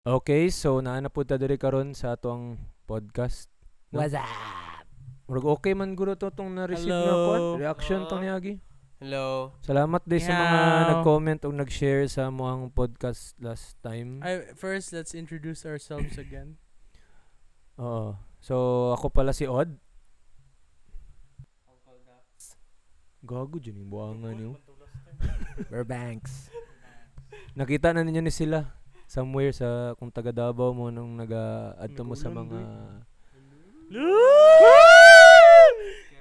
Okay, so naana po ta diri karon sa atong podcast. No? What's up? Murag okay man guro to tong na-receive nga Hello. kuan, reaction tong niagi. Hello. Salamat din sa mga Meow. nag-comment o nag-share sa muang podcast last time. First, let's introduce ourselves again. Oo. So ako pala si Odd. Gago dyan yung buwangan niyo. Burbanks. Nakita na ninyo ni sila somewhere sa kung taga Davao mo nung nag-add mo sa mga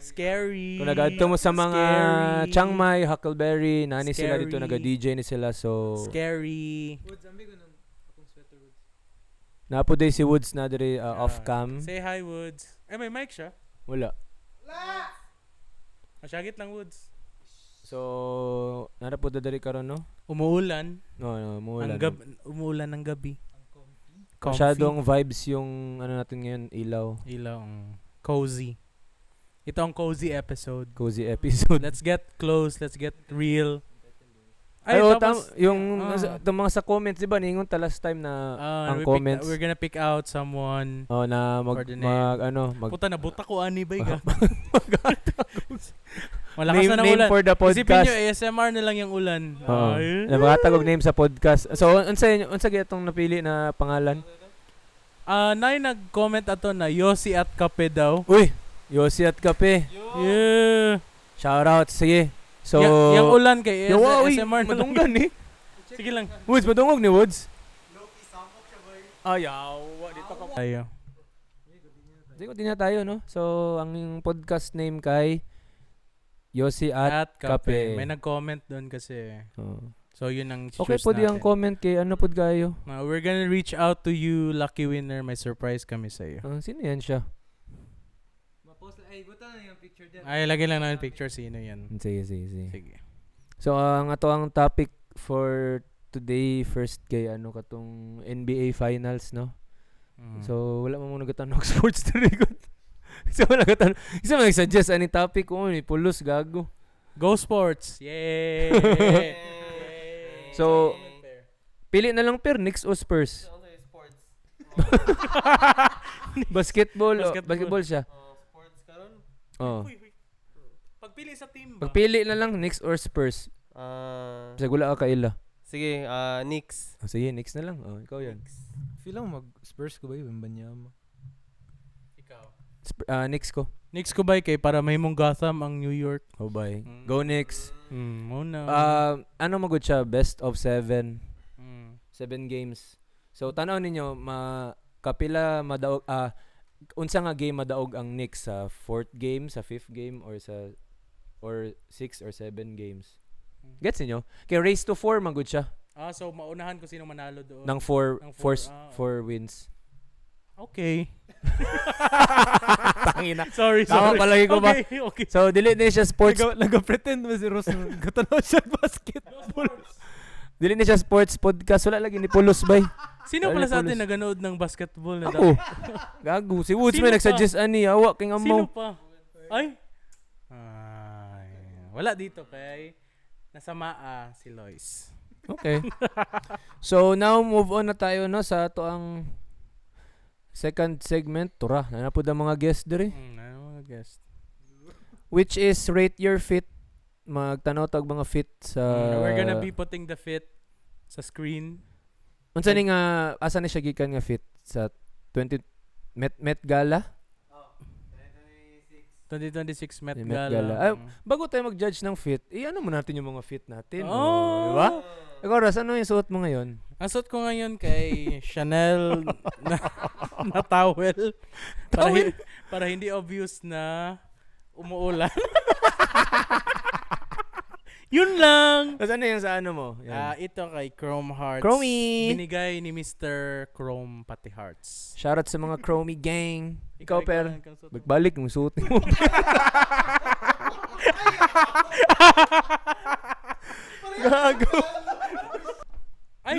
Scary. kung nag-add mo sa mga Scary. Chiang Mai, Huckleberry, nani sila dito Scary. naga-DJ ni sila so Scary. napo day si Woods na diri off cam. Say hi, Woods. May mic siya. Wala. Masyagit lang, Woods. So nara po diri karon no? Umuulan. No, umuulan. Umuulan ng gabi. Masyadong vibes yung ano natin ngayon, ilaw. Ilaw. Cozy. Ito ang cozy episode. Cozy episode. Let's get close. Let's get real. Ay, tapos, yung ah. mga sa comments, di ba, ningon ta last time na ang comments. We're gonna pick out someone. Oh, na for the name. mag Puta na, buta ko ani ba ga? name, Malakas na ng name ulan. for the Isipin podcast. nyo, ASMR na lang yung ulan. Oo. Ay. Na makatagog name sa podcast. So, unsa gyatong napili na pangalan? Nay nag-comment ato na Yossi at Kape daw. Uy, Yossi at Kape. Yeah. Shout out, sige. So, yung ulan kay Yawa, uy, ASMR na lang. madunggan eh. Sige lang. Woods, madungog ni Woods. Ayaw, dito ka. Tayo. Sige, continue tayo, no? So, ang podcast name kay Yossi at At Kape. Kape. May nag-comment doon kasi. Oh. So yun ang Okay choose po di ang natin. comment kay ano pod kayo. We're gonna reach out to you, lucky winner. May surprise kami sa iyo. Sino yan siya? Ay, lagay lang namin picture sino yan. Sige. Sige. So, ang ato ang topic for today, first kay ano katong NBA Finals, no? Mm. So, wala mo muna gatanong sports to record. So, wala gatanong. Isa mo nag-suggest ani topic ko, ni pulos, gago. Go Sports! Yay! So, pili na lang per, Knicks o Spurs? Basketball. Basketball siya. Sports karon? Oh. Pagpili sa team ba? Pagpili na lang, Knicks or Spurs? Kasi gula ka kaila. Sige, Knicks. Sige, Knicks na lang. Ikaw yan. Feel lang mag-Spurs ko ba yung Banyama? Ikaw. Knicks ko. Next ko ba kay para may mong Gotham ang New York? Oh, bye. Mm. Go Knicks. Muna. Ano magud siya? Best of 7. Mm. 7 games. So, tanaw ninyo, kapila madaog, unsa nga game madaog ang Knicks sa 4th game, sa 5th game, or 6 or 7 games. Gets niyo? Kay race to 4 magud siya. So maunahan ko sino manalo doon. Nang 4 Ng 4 wins. Okay. Tangina. Sorry. Tama palagi ko ba? Okay. So, dili na siya sports. Nag-pretend mo si Ross na gatanaw siya basketball. Dili na siya sports podcast. Wala lagi ni Pulos bay. Sino Dali, pala sa atin Pulos. naganood ng basketball na Ako. Gago. Si Woods Sino may pa? nag-suggest ani. Awa king Sino amaw. pa? Ay. Wala dito kay nasa si Lois. Okay. So, now move on na tayo no sa ato ang second segment. Tura, nanapod ang mga guest diri. Ano mga guest? Which is rate your fit. Magtanaw tag mga fit sa We're gonna be putting the fit sa screen. unsa ni nga asa ni siya gikan nga fit sa 20 Met Gala? 2026 Met Met Gala. Gala. Ay, bago tayo mag-judge ng fit, ano mo natin yung mga fit natin. Oh! Di ba? Ikaw, Ras, ano yung suot mo ngayon? Ang suot ko ngayon kay Chanel na towel. Para hindi obvious na umuulan. Yun lang. Tapos ano yung sa ano mo? Yan. Ito kay Chrome Hearts. Chromie! Binigay ni Mr. Chrome Pati Hearts. Shoutout sa mga Chromie gang. Ikaw, per. ang suot mo. Bagbalik yung suot mo. Gago. Ay!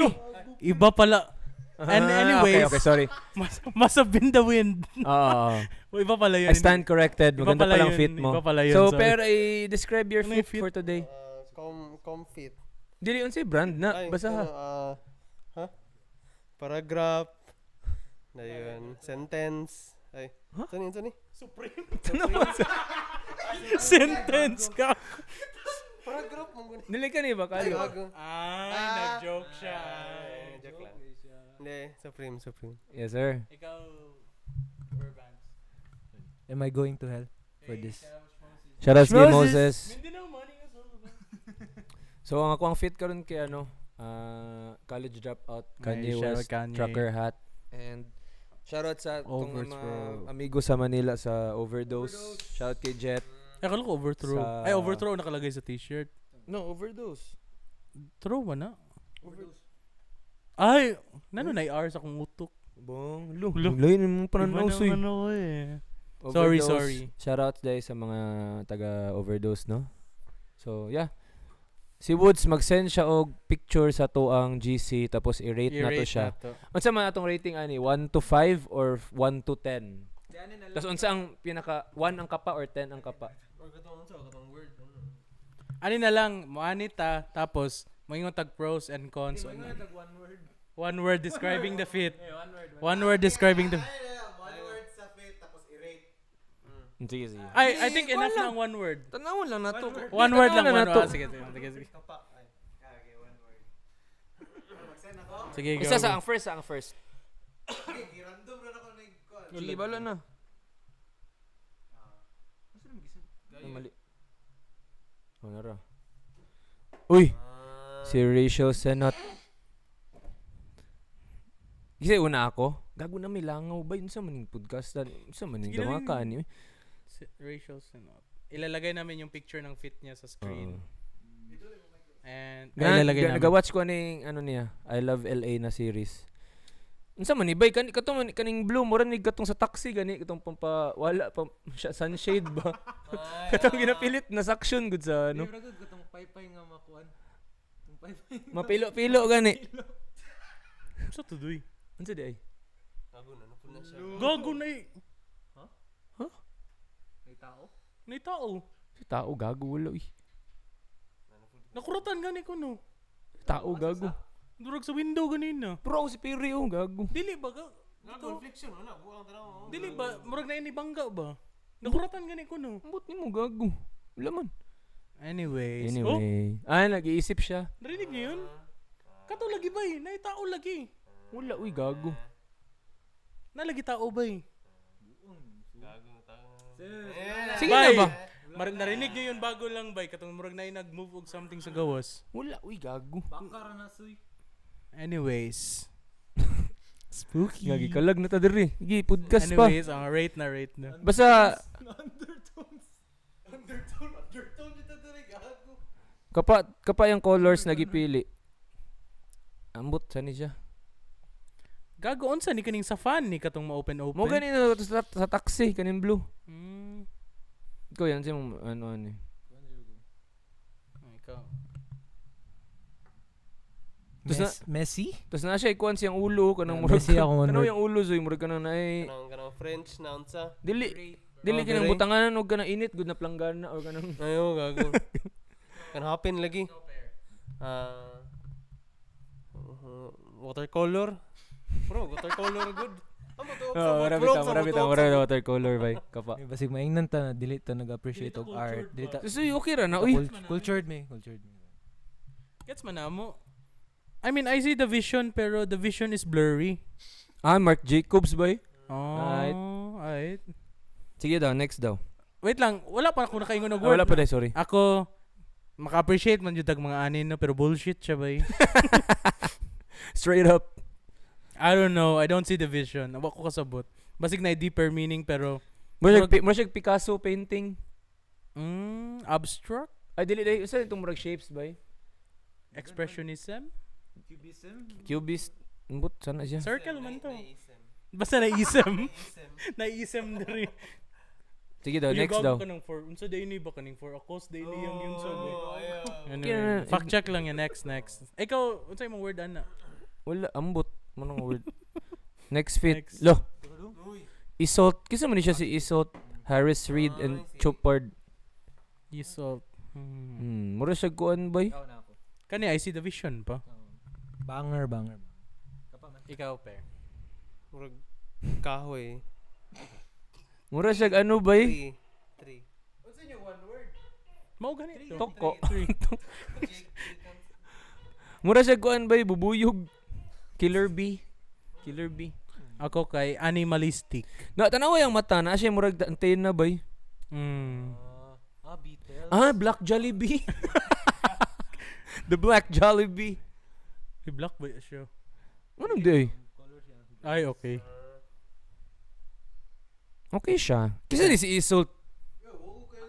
Iba pala. And anyways, Okay, sorry. must have been the wind. Oo. Iba pala yun. I stand corrected. Iba Maganda pala palang yun, fit mo. iba pala yun, So, sorry. per, i-describe your Ano yung fit fit? for today. Comfit. Dili unsay brand na. Basta ha. Paragraph. Dayon, sentence. Ay. Huh? Saan ni? Supreme. Tanaw. Sentence ka. Paragraph mo gani. Dili ka ni ba kayo? Gago. Ay, Ah. nag-joke siya. Ay, joke lang. Hindi, Supreme. Yes, sir. Ikaw, Urbans. Am I going to hell for this? Shoutouts kay Moses. Moses. Hindi na money nga so. So ang ako ang fit karon kay college dropout, Kanye West, trucker hat, and shoutout sa tong Overthrow. mga amigo sa Manila sa Overdose. Shoutout kay Jet. Akala ko overthrow. Sa- Ay, overthrow nakalagay sa t-shirt. No, Overdose. Throw man na. Ay, nano na i-R sa kong utok. Bong, lo. Lo. Lain mo pa Iba na naman ako eh. Sorry. Shoutouts dahil sa mga taga Overdose, no? So, yeah. Si Woods mag-send siya og picture sa to ang GC tapos i-rate na to siya. Unsa man atong rating ani? 1 to 5 or 1 to 10? Tapos unsa ang pinaka 1 ang kapa or 10 ang kapa? Or katong word. Ani na lang, moanita, tapos moingon tag pros and cons. One word describing the fit. One word describing the One word sa fit tapos i-rate. Sige, sige. I think enough na ang one word. Tanawon lang na to. One word lang, na one to. word. Sige. Kapa. Ay. Okay, one word. Mag-send ako. Sige, go. Isa sa ang first. Random na ako na yung Sige, bala na. Ay, mali. Ano ra? Uy! Si Rachel Senat. Kasi una ako. Gago na may langaw ba? Yun sa maning podcast. Yun sa maning Sige lang. damaka ni. Racial synod. Ilalagay namin yung picture ng fit niya sa screen. And ilalagay namin. Nag-watch ko ning ano niya, I Love LA na series. Unsa man ni bay katong kaning blue mura ni gatong sa taxi gani katong wala pa siya sunshade ba. Katong ginapilit na suction good sa ano. Katong paypay nga makuan. Katong paypay. Mapilo-pilo gani. Sa tudoy. Unsa di ay? Gago na, napul na siya. Gago na eh. May tao. May tao. Si tao gago wala uy. Nakuratan gani ko no. Tao gago. Durag sa window ganina. Bro si Perry oh gago. Dili ba ga? Gago, reflection. Wala, buang tanaw. Dili ba? Murag na inibangga ba? Nakuratan gani ko no. Ambot nimo gago. Wala man. Anyways. Oh, Anyway, nag-iisip siya. narinig niyo yun? Kato lagi ba eh? Nay tao lagi. Wala uy gago. Nalagi tao ba eh? Gago, tao. Sige Bay. na ba? Narinig niyo yun bago lang bay. Katong murag na nag-move og something sa gawas. Wala uy gago. Bakara na suy. Anyways. Spooky. Gagi kalag na ta diri. Gi podcast pa. Anyways, ang rate na. Basta Undertone dito dali, gago. kapa yung colors na gipili. Ambot sa ni siya. Gago unsa ni kaning sa fan ni katong ma-open. Mo gani na sa taxi kanin blue. Mm. Ikaw yan siya mo ano ni. Ikaw. Messi? Tapos na siya ikuan siyang ulo kanang Ah, murag. Messi ako, one Kanang word. yung ulo zoy murag kanang naay Kanang French na unsa. dili Oh, kinang very. butanganan og kanang init good na planggana or kanang Ayo, gago. Kan hapin lagi. Watercolor. Bro, watercolor good. Amo to. marami watercolor bay kapa. Basig maingnan ta na dili ta nag-appreciate og art. Dili ta So okay ra na uy. cultured me. Gets man mo. I mean, I see the vision pero the vision is blurry. Mark Jacobs bay. Oh, right. Sige daw, next daw. Wait lang, wala pa ako nakaingon og Ah, word. wala pa day, sorry. Ako maka-appreciate man jud tag mga anin no pero bullshit siya ba eh. Straight up. I don't know, I don't see the vision. Wa ko kasabot. Basig na deeper meaning pero Murag Picasso painting. abstract Ay dili day, usa itong murag shapes bay. expressionism. Cubist. Ambot sana siya. Circle man to. Basta naisem. Naisem na rin. Sige daw, next daw. Unsa day ni ba kaning for a cause day ni yung yun so. Kaya- Fact check lang yan next. Ikaw, unsa imong word ana? Wala, ambot. Manong word. Next fit. Next. Lo. Isolt. Kisa man ni siya si Isolt, Harris Reed, and Chopard. Isol. Mura siya kuan bay. Kani I see the vision pa. Banger. Ikaw, Per. Murag kahoy. Mura siya ano ba eh? 3. Mao ganito. Toko. Mura siya kuan ba eh? Bubuyog. Killer bee. Killer bee. Ako kay animalistic. Na tanawa yung mata na siya murag antena ba eh? Beetle. Black Jollibee. The Black Jollibee. Si Black ba siya? Anong day? Ay, okay. Okay siya. Kasi di si Isolt.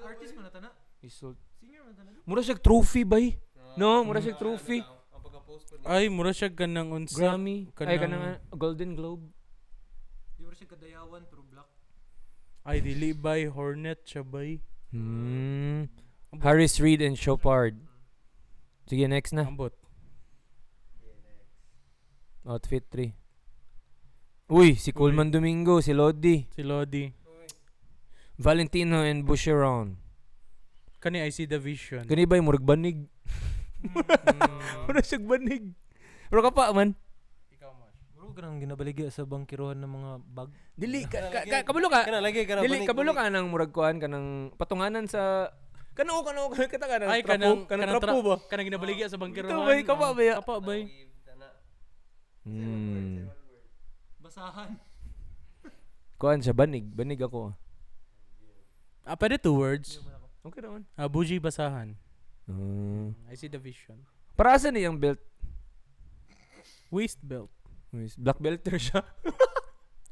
Artist man na tana. Isolt. Singer man tana. Mura siya trophy ba eh? No, mura siya trophy. Ang pagka-post ko Ay, mura siya ganang unsa. Grammy. Ay, Kanang- kanang Golden Globe. Di ba siya kadayawan pero black. Ay, dili bay Hornet siya bay. Harris Reid and Chopard. Sige, next na. Ambot. Outfit 3. Uy, si Coleman Domingo, si Lodi. Si Lodi. Valentino and Boucheron. Kani I see the vision. Kani ba yung murag banig? Mm. Murag siya banig. Pero ka pa man. Ikaw, Mosh. Bro, ganang ginabaligya sa bangkiruhan ng mga bag. Dili, kabalo ka. Kana lagi kana Dili, kabalo ka ng murag kuhan, kanang patunganan sa... Kanoo, kita ka ng Ay, trapo. Kanang trapo ba? Kanang ginabaligya sa bangkiruhan. Ito bay, kapa ba ya? Kapa bay. Basahan. Kuhan siya, banig. Banig ako. Pwede 2 words. Okay naman. Buji basahan. I see the vision. Para saan niyang belt? Waist belt. Black belter siya.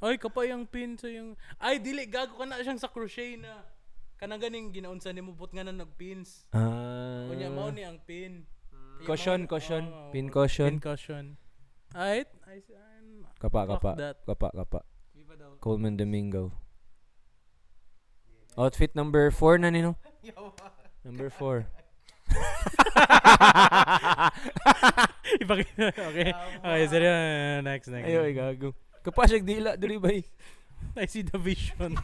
Ay, kapay ang pin sa yung... Ay, dili, gago ka na siyang sa crochet na. Kanang ganing ginaunsa ni mo nga na nagpins. Kunya mao ni ang pin. Caution. Oo, Pin caution. Pin caution. Ay, Kapa. Fuck that. Kapa. Viva daw. Coleman Domingo. Outfit number 4 na nino. Number 4. Ipakita. Okay. Okay, seryo. Next. Ayo, gago. Kapa siya dila diri bay. I see the vision.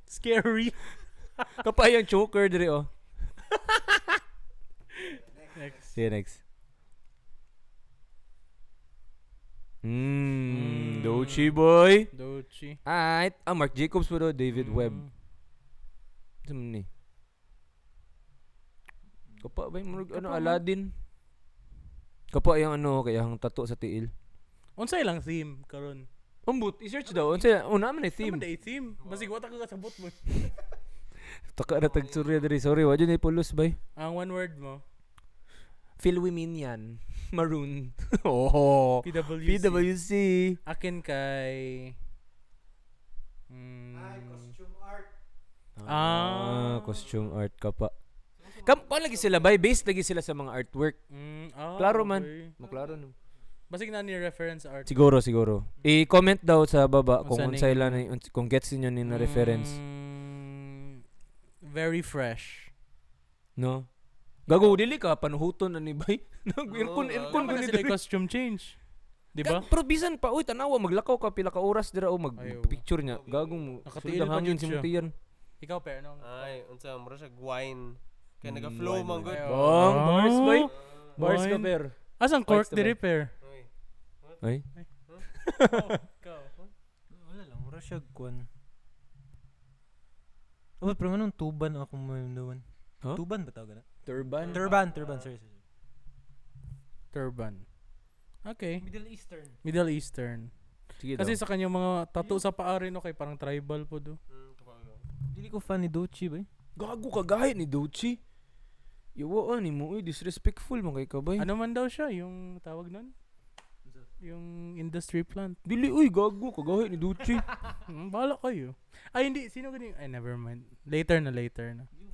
Scary. Kapa yung choker diri oh. Next. Sige, next. Dochi boy. Dochi. Alright. Mark Jacobs po do. David Webb. Ano ni? Kapa ba yung murag, Aladdin? Kapa yung kaya ang tattoo sa tiil. Unsay lang theme karon? Umbut, i-search daw. Una man ay Theme. theme. Theme. Basig wata ka kasabot mo. Taka na tagsurya diri. Sorry, wadyo na ipulos bay. Ang one word mo. Philwiminian. Maroon. Oh. PWC. Akin kay Costume art. Costume art ka pa. Kung lagi sila bay, based lagi sila sa mga artwork. Klaro man. okay. Maklaro no. Basig na ni reference art. Siguro. I-comment daw sa baba kung Unsa unsay ning- lang kung gets niyo ni na reference, Very fresh. no? Gago dili ka panuhuton na ni bay. Nag-earcon Kung gani sila diri. costume change. Di ba? Pero bisan pa oy tanawa maglakaw ka pila ka oras dira o Ayaw. mag-picture niya. Gago mo. Nakatiil Sulod ang pa hangin jud si siya. Mutiyan. Ikaw per no? Ay, unsa mura siya wine. Kaya naga-flow wine, man wine. good. Ayaw. Bong, bars bay. Bars ka Wine. per. Asan cork Bikes na diri ba? per? Uy. Ay. Wala lang, mura siya kuan. Oh, pero anong tuban ako mo doon? Huh? Tuban ba tawag na? Turban. Turban, sorry. Turban. Okay. Middle Eastern. Middle Eastern. Sige Kasi daw. sa kanyang mga tattoo sa paa rin okay, parang tribal po do. Dili ko fan ni Dochi ba? Gago ka gahit ni Dochi. Iwaan ni mo disrespectful man kay kabay. Ano man daw siya yung tawag nun? Yung industry plant. Dili uy gago ka gahit ni Dochi. Bahala kayo. Ay hindi, sino ganing? Ay never mind. Later na.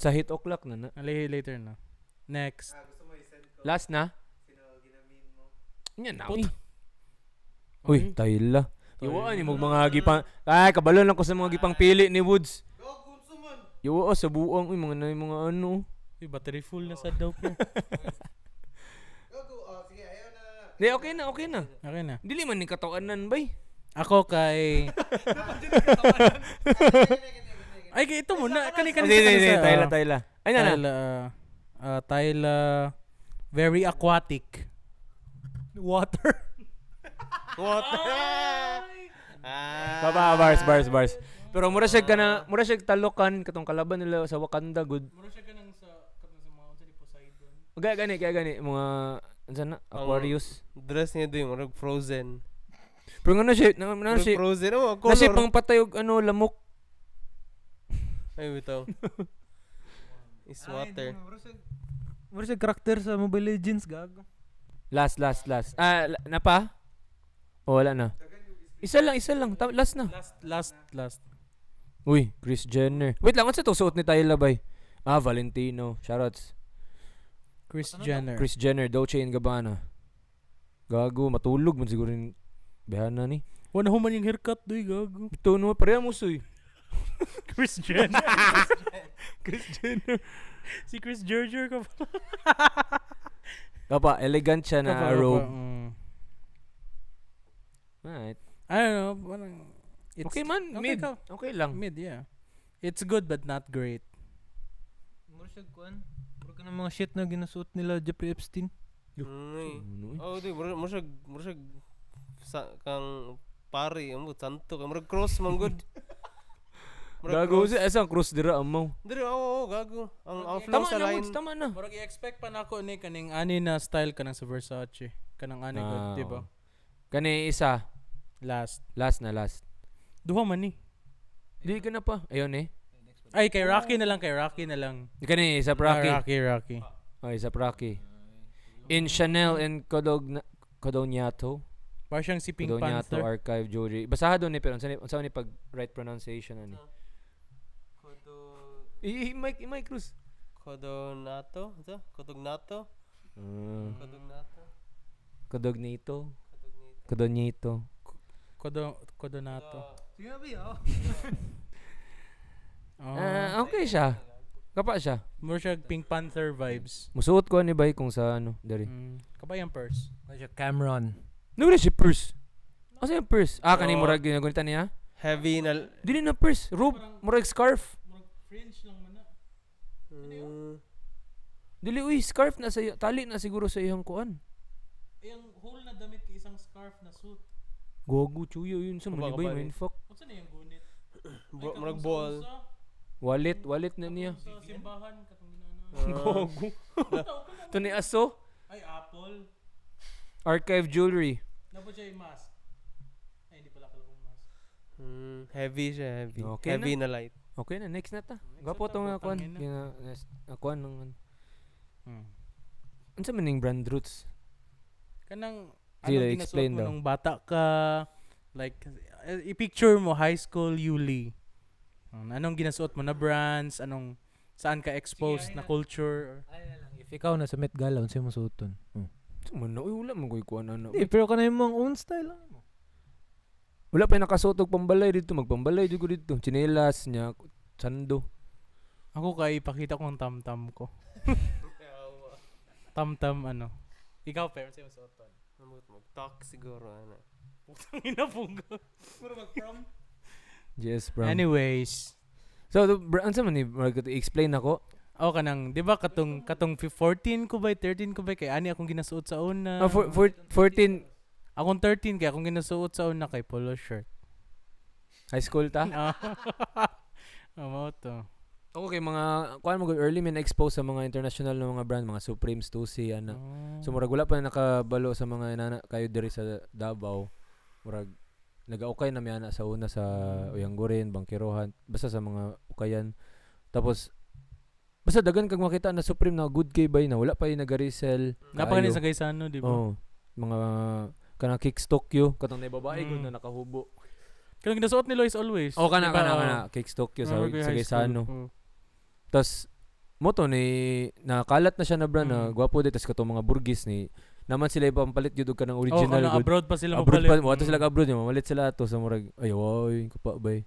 Sa hit o'clock na. Later na. Next. Gusto mo i-send ko Last na. sino ginamin mo? Nya na. Put. Uy, tayla. Iwaan ni mo mga gipang. Ay, kabalo lang ko sa mga gipang pili ni Woods. Gago suman. Iwa sa buang uy mga ano. Uy, battery full na sa daw po. Gago, sige, ayaw na. Di okay na. Okay na. Dili man ni katawanan bay. Ako kay... Ay, kay ito muna. Kani Sige, tayla. Ay na. Tyla, very aquatic. Water. What? Ah. Baba, bars. Pero mura siya talokan katong kalaban nila sa Wakanda good. Mura siya kanang sa mga unsa ni Poseidon. Kaya gani mga unsa na Aquarius. Dress niya doon, murag frozen. Pero nga na siya, Murag frozen. Oh, na siya color. pang patay og lamok. Ay, bitaw. Is water. Mura siya karakter sa Mobile Legends, gago. Last. Na pa? O wala na. Isa lang. Last na. Last. Uy, Kris Jenner. Wait lang, unsa to suot ni Tyler Labay? Valentino. Shoutouts. Kris Jenner. Kris Jenner, Dolce & Gabbana. Gago, matulog man siguro yung behana ni. Wala human yung haircut doy gago. Ito no, pareha mo soy. Kris Jenner. Kris Jenner. Si Kris Jenner ka pa. Kapa, elegant siya na robe. Alright. I don't know, parang Okay man, mid. ka. Okay lang. Mid, yeah. It's good but not great. Mura siya kuan. Mura ka ng mga shit na ginasuot nila Jeffrey Epstein. Oh, di, murag sa kang pari, santo ka, murag cross man good. Gago siya, asang cross dira amaw. Diri, oo, gago. Ang flow Tama sa na, line. Muds, tama na. Murag i-expect pa nako ni kaning ani na style kanang sa Versace. Kanang ani good, di ba? Kani isa, Last. last. Duha man ni. Di ka na pa. Ayun eh. Ay, kay Rocky na lang. Kani isa Rocky. Rocky. Oh, isa Rocky. In Chanel and Codognato. Parang siyang si Pink Codognato Panther. Archive Jewelry. Basaha doon ni pero unsa ni pag right pronunciation ani. Mike Cruz. Codognato? Ito? Codognato? Codognato? Codognato. Codognato. Codonato. Sige na ba Okay siya. Kapa siya. More siya Pink Panther vibes. Musuot ko ni bay kung sa ano, dari. Kapay ang purse. Mura siya Cameron. Nagre si purse. Asa yung purse? Kani Oo. murag ginagunita niya? Heavy na... Dili na purse, robe, murag scarf. Fringe lang man na. Dili uy, scarf na sa tali na siguro sa iyang kuan. Yung whole na damit kay isang scarf na suit. Gogo chuyo yun sa Baka manibay ba man fuck. Unsa na yung gunit? Murag ball. Wallet na niya. Sa simbahan katong ginana. Gogo. To ni aso, Ay, Apple. archive jewelry. Dapat siya yung mask. Ay, hindi pala kalawang mask. Heavy siya, heavy. Okay Heavy na light. Okay na, next na ta. Gapo na ta, tong kuan. putangina. Kuan ng unsa man ning brand roots? Kanang Sige, anong explain ginasuot mo daw. nung bata ka, like, i-picture mo high school Yuli. Anong ginasuot mo na brands, saan ka exposed na culture. Ay na lang. If ikaw na sa Met Gala, unsay mo suoton? Man na, uy, wala man ko'y kuan ano. Pero ka na yung mga own style lang mo. Wala pa nakasuot og pambalay dito, magpambalay jud ko dito. Chinelas niya, sando. Ako kay ipakita ko ang tam-tam ko. Tam-tam Ikaw, parents, sa'yo suoton. Mag-talk siguro. Ano. Putang ina punggo. Puro mag-prom. Yes, bro. Anyways. So, unsa man ni explain ako? O kanang, di ba katong 14 ko ba, 13 ko ba, kay ani akong ginasuot sa una. 14 Akong 13 kay akong ginasuot sa una kay polo shirt. high school ta. Mo to. Ako kay mga kuan mo early man expose sa mga international na mga brand, mga Supreme, Stussy ana. So murag wala pa nakabalo sa mga inana kayo diri sa Davao. Murag nagaukay na mi ana sa una sa Uyanggurin, Bangkirohan, basta sa mga ukayan. Tapos basta dagan kag makita na Supreme na good kay bay na wala pa yung nag-resell. Napakanin sa Gaisano, di ba? Oh, mga kanang Kicks Tokyo, katong na babae gud na nakahubo. Kanang ginasuot ni Lois always. Oh, kana Di ba? kana Kicks Tokyo sa Remember ko yung sa high school. Gaisano. Tas mo to ni nakalat na siya na brand na gwapo dito tas katong mga burgis ni naman sila ipampalit jud og kanang original Original good. abroad pa sila Abroad pa mapalit. mo ato sila ka abroad mamalit sila ato sa murag ay oy kapa bay.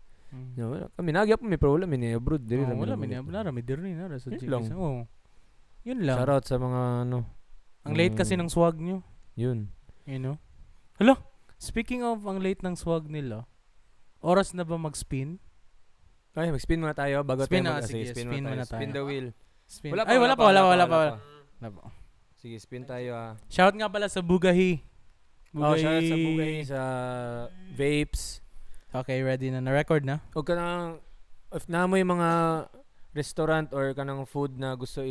Wala kami nagyap mi pero wala mi ni abroad diri ra Wala mi man namalit. nara mi dirni nara sa Yun GS. lang. Oh. Yun lang. Shout out sa mga ano. Ang late kasi ng swag nyo, Yun. you know. Hala, speaking of ang late ng swag nila, oras na ba mag-spin? Ay, mag-spin muna tayo bago Spin tayo na, sige, spin spin muna muna tayo. Spin tayo. the wheel. Spin. Wala pa, Ay, wala pa. wala pa. Wala pa. Wala pa. Sige, spin tayo ah. Shout nga pala sa Bugahi. Oh, shoutout sa Bugay, sa Vapes. Okay, ready na. Na-record na? O kanang, if na mo yung mga restaurant or kanang food na gusto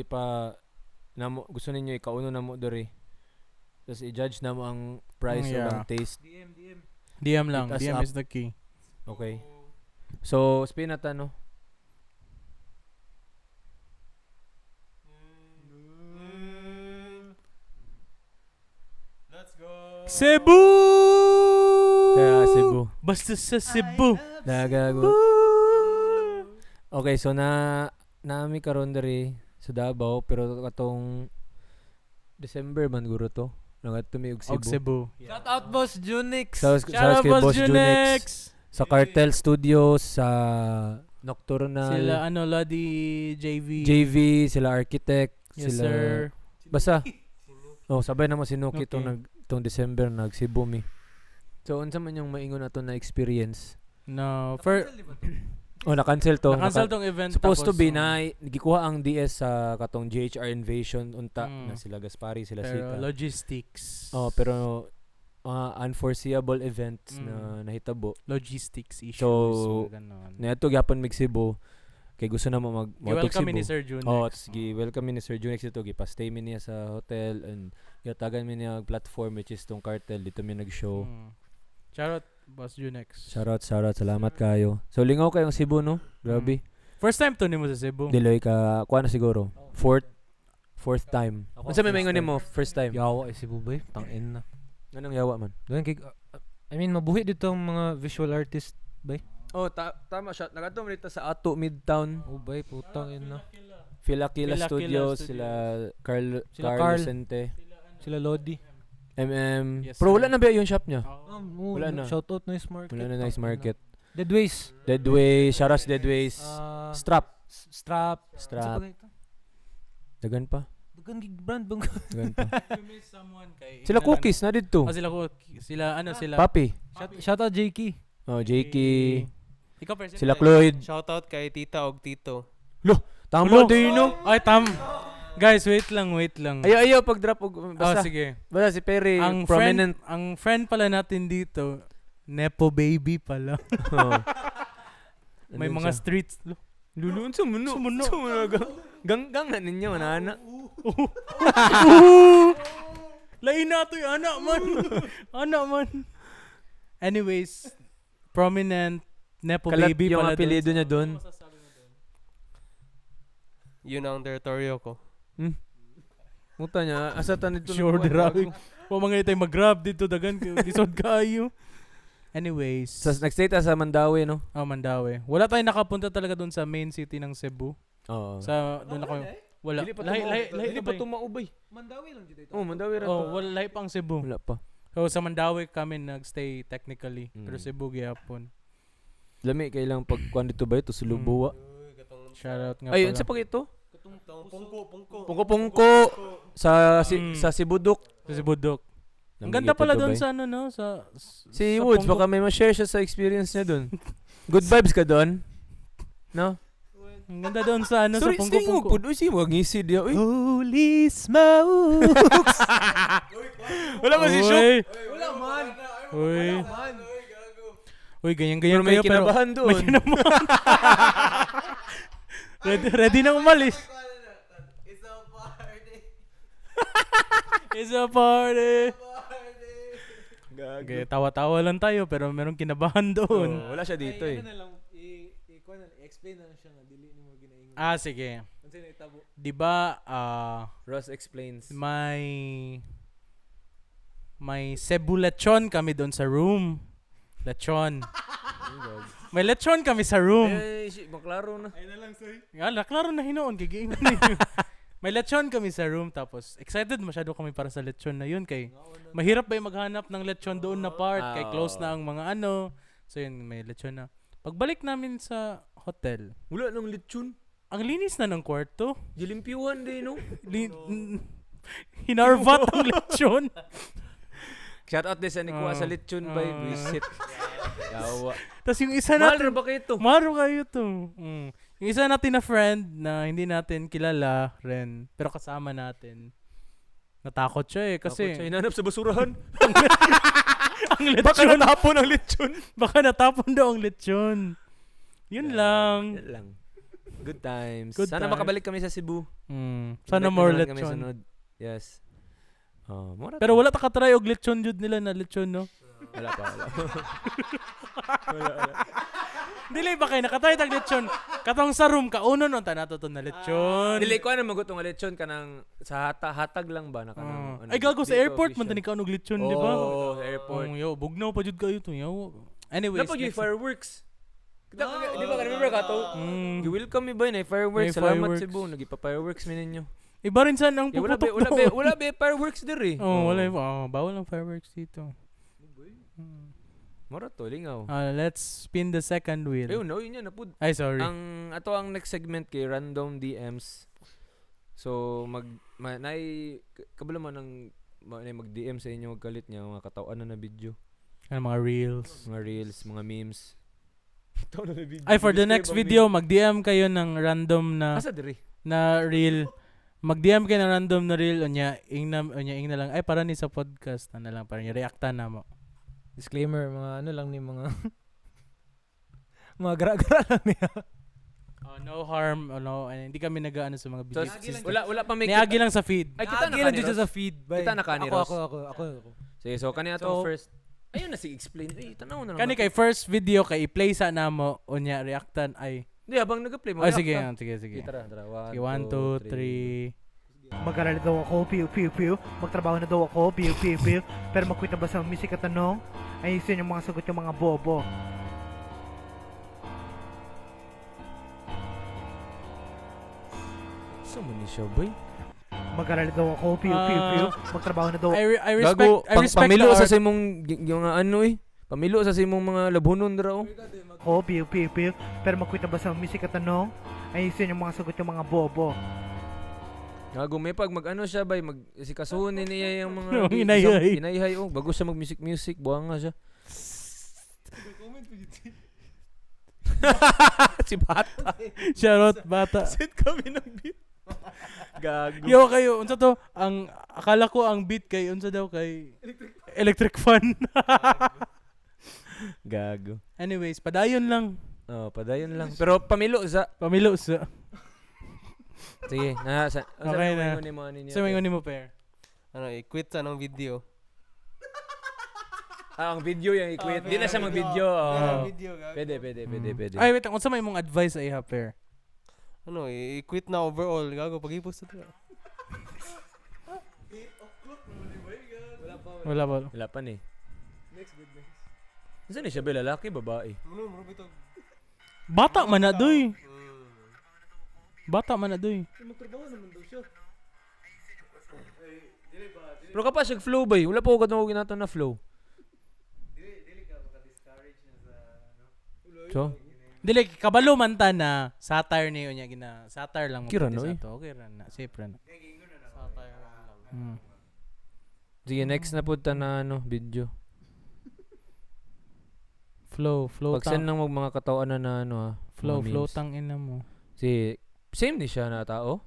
gusto ninyo ikauno na mo diri. Tapos i-judge na mo ang price o Yeah. ang taste. DM lang. Hit us DM up. is the key. Okay. So, spin na no? Let's go. Cebu! Kaya Cebu. Basta sa Cebu. Dagago. Okay, so nami karon diri sa Davao pero katong December man guro to. Nagadto mi og Og Cebu. Cebu. Shout out Boss Junix. Sa Shout out kay Boss Junex, Junex! sa Cartel Studios, sa Nocturnal, Sila Lodi JV. JV, sila Architect, Yes, sila sir. basta sabay na mo si Nuki Okay. tong December nag Cebu mi. So unsa man yung maingon nato na experience? No, Na-cancel to. na-cancel tong event. Supposed to tapos, be na gikuha ang DS sa katong JHR Invasion unta Mm. na sila Gaspari, sila pero Sita. logistics. Pero unforeseeable events Mm. na nahitabo. Logistics issues. So, ganon. Niadto gyapon mig Cebu kay gusto na mo Welcome Cebu. ni Sir Junex. Sige, welcome ni Sir Junex dito. Gipastay mi niya sa hotel and yatagan mi niya ang platform which is tong Cartel. Dito mi nag-show. Shoutout Boss Junex. Shoutout. Salamat kayo. So, lingaw kayong Cebu, no? Grabe. First time to nimo sa Cebu. Diloy ka, kuha na siguro. Fourth time. Ako, Unsa may first maingon time. nimo first time? Yawa si Bubay. Tangin na. Anong yawa man? Doon kay I mean mabuhi dito ang mga visual artist. Oh, tama siya. Nagato mo dito sa Ato Midtown. Oh bay, putang ina. Philakila Philakila Studios, Studios. sila Carl Carl. Lucente, Sila Lodi. Yes, Pero sir. wala na ba yung shop niya? Oh. Wala na. Shout out Nice Market. Wala na Nice Market. Deadways. Deadways, Sharas Deadways. Strap. Strap. Strap. Sa bagay ito? Dagan pa. Dagan gig brand bang. Dagan pa. You miss someone kay Sila cookies na dito. sila cookies. Sila Papi. Shout out JK. Oh, JK. Ikaw person. Sila Cloyd. Shoutout kay tita og tito. Tama Ulo. din no. Ay Guys, wait lang. Ayaw pag drop og basta. Sige. Basta si Perry Ang prominent. friend pala natin dito, Nepo baby pala. Oh. May Andun mga siya. streets. Luluon sa muno. Sa muno. Ganggang na ninyo, nana. Lain na to yung anak man. Anyways, prominent Nepo Kalat baby yung pala apelido niya doon. Yun ang territoryo ko. Muta niya, asa tan dito. Sure, dirawi. Wa mga itay mag-grab dito dagan kayo. Lisod kayo. Anyways. Nag-stay ta sa Mandawi, no? Mandawi. Wala tayong nakapunta talaga doon sa main city ng Cebu. Oo. Doon ako. Wala. Dili pa tumaubay. Mandawi lang dito. Oh, Mandawi ra Oh, to. wala lahi pang Cebu. Wala pa. So sa Mandawi kami nagstay technically. Pero Mm. Cebu gyapon. Lami kay lang pag kuan dito ba ito sa Lubuwa. Shoutout nga Ayun pala. sa pag ito. Pungko. Pungko sa sa Sibudok. Sa Sibudok. Ang Nami ganda kita pala Dubai. doon sa ano no sa Si sa Woods Pungko. baka may ma-share siya sa experience niya doon. Good vibes ka doon. No? Ang ganda doon sa ano sa Pungko. Pud uy si wag ngisi dia. Uy. Holy smokes. Wala ba si Shook? Wala man. Uy. Man. Uy, ganyan Pero may kayo pero kinabahan may doon. kinabahan. ready na umalis. It's a party. It's a party. Party. Okay, tawa-tawa lang tayo pero merong kinabahan doon. Oh, wala siya dito eh. Ano na lang, i-explain na lang siya nga, dili ni mo ginaingon. Sige. Ano sa'yo na itabo? 'Di ba Ross explains. may Cebu lechon kami doon sa room. Lechon. May lechon kami sa room. maklaro na. Ay na lang, sorry. Ala, klaro na hinoon gigiingon ninyo. May lechon kami sa room tapos excited masyado kami para sa lechon na yun kay mahirap ba yung maghanap ng lechon doon na part kay close na ang mga ano. So yun, may lechon na. Pagbalik namin sa hotel, Wala nang lechon. ang linis na ng kwarto. Gilimpiwan din no. Hinarvat ang lechon. Shout out din sa Nikuha sa lechon by Ah. visit. Yawa. Tapos yung isa Mahal natin, rin ba kayo to? maro kayo to. Yung isa natin na friend na hindi natin kilala rin, pero kasama natin. Natakot siya eh kasi Kasi hinanap sa basurahan. ang Baka lechon. natapon ang lechon. Baka natapon daw ang lechon. Yun lang. Yan lang. Good times. Good Sana times. makabalik kami sa Cebu. Sana Balik more naman kami lechon. sunod. Yes. Oh, mura Pero wala ta ka-try og lechon jud nila na lechon no. wala pa. Dili ba kay nakatry tag lechon? Katong sa room ka uno no nato to na lechon. Dili ko ano magutong lechon kanang sa hatag lang ba na kanang Ay gago sa airport man tani ka og lechon di ba? Oh, sa airport. Yo, bugnaw pa jud kayo to yo. Anyways. Napag yung next- fireworks. Di ba ka remember ka to? Gi-welcome mi ba na fireworks. May Salamat fireworks. Cebu. Nagipa-fireworks mi ninyo. Iba rin saan ang Eh, wala puputok ba doon. wala ba fireworks diri. Oh, wala ba? Bawal ang fireworks dito. Mura to lingaw. Let's spin the second wheel. Ayun, no, yun yan napud. Ay, sorry. Ang next segment kay random DMs. So kabalo man ang mag-DM sa inyo magkalit niya mga katawan na video, Ano, mga reels. mga reels, mga memes. Katawan na video. Ay, for the next video, mag-DM kayo ng random Asa diri? na reel. Mag-DM kayo ng random na reel. Unya, ing na lang. Ay, para ni sa podcast. Ano lang, parang reacta na mo. Disclaimer, mga ano lang ni mga mga gara-gara lang niya. No harm. Hindi kami nag-ano sa mga So, videos. wala pa may Niagi lang sa feed. Ay, kita na Lagi lang kani dito Ross. sa feed. Bay. Kita na kani Ross. Ako. Sige, so kanina to So, first. Ayun na si explain. Ay, tanaw na lang. Kani kay first video kay i-play sa namo. Unya, reactan ay. Hindi, habang nag-play mo. Ay, sige. Sige, tara. Sige, 1, 2, 3. Mag-aral daw ako, piu. Magtrabaho na daw ako, piu. Pero mag-quit na ba sa music at tanong? Ayusin yung mga sagot yung mga bobo. Saan mo ni siya, boy? Mag-aral daw ako, piu. Magtrabaho na daw I Gago, respect pamilo the sa art. simong yung ano eh. Pamilo sa simong mga labhunon dira oh. ako, piu. Pero mag-quit na ba sa music at tanong? Ayusin yung mga sagot yung mga bobo. Gago may pag mag-ano siya bay, mag si kasuhon ni niya yung mga Yung hinayhay. hinayhay oh, bago siya mag music buang nga siya. Si Bata. Shoutout, bata. Set kami ng beat. Gago. Yo kayo, unsa to? Ang akala ko ang beat kay unsa daw kay electric fan. Gago. Anyways, padayon lang. Oh, padayon lang. Pero pamilo sa Pamilo sa. sige, Okay na. Sa mga ni mo pair. Ano, i-quit sa ng video. ang video yung i-quit. Di na siya mag-video. Oh. Video, gago. Pwede. Ay, wait, unsa may mong advice ay ha pair? Ano, i-quit na overall. Gago, pag-ipost na Wala ba? Wala pa ni. Saan ni siya ba lalaki, babae? Bata man na doy. Bata man na doy. Pero kapag siya flow ba wala pa ko katong ginato na flow. So, Dili kabalo man ta na satire ni unya gina. Satire lang mo. Kira pwede no, sa eh. to. Okay ra na. Safe ra na. sige, next na punta na video. Flow Pag-send tang. ng mga katawan na ano ha. Flow mga memes. tang ina mo. Si, same ni siya na tao.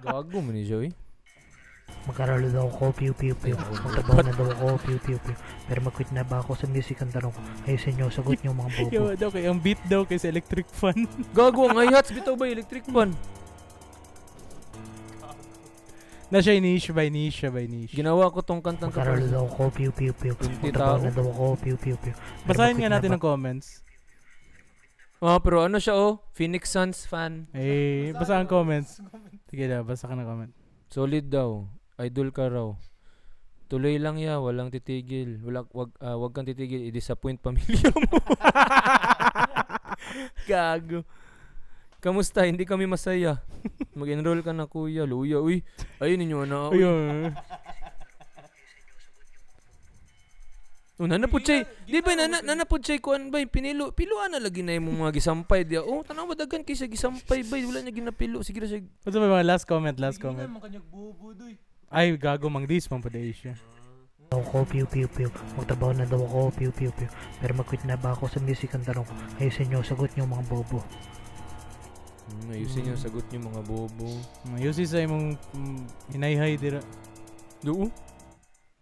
Gago mo ni siya eh. Mag-aral daw ako, piu. Magtrabaho na daw ako, piu. Pero mag-quit na ba ako sa music ang tanong? Ayusin nyo, sagot nyo mga bobo. Yo daw kay ang beat daw kay sa electric fan. Gago, ang hi-hats bitaw ba electric fan? Na siya niche by niche. Ginawa ko tong kantang Mag-aral daw ako, piu. Magtrabaho na daw ako, piu. Basahin nga natin ang comments. Oh, pero ano siya oh, Phoenix Suns fan. Eh, basa ang comments. Sige na, basa ka ng comment. Solid daw. Idol ka raw. Tuloy lang ya, walang titigil. Wag kang titigil, i-disappoint pamilya mo. Gago. Kamusta? Hindi kami masaya. Mag-enroll ka na kuya. Luya. Uy, ayun ninyo na. Uy. Ayun. Nanapod siya. Di ba nanapod siya kuan ba? Piluan na lagi na yung mga gisampay dia. Oh, tanaw dagan kay sa gisampay ba? Wala niya ginapilo. Sige ra siya. Basta may mga last comment. Ay, gago mang dis pang paday siya. Daw ako, piu. Magtrabaho na daw ako, piu. Pero mag-quit na ba ako sa music ang tanong? Ayusin nyo, sagot nyo mga bobo. Ayusin yung sagot niyo mga bobo. Yusi sa imong hinayhay dira. Oo.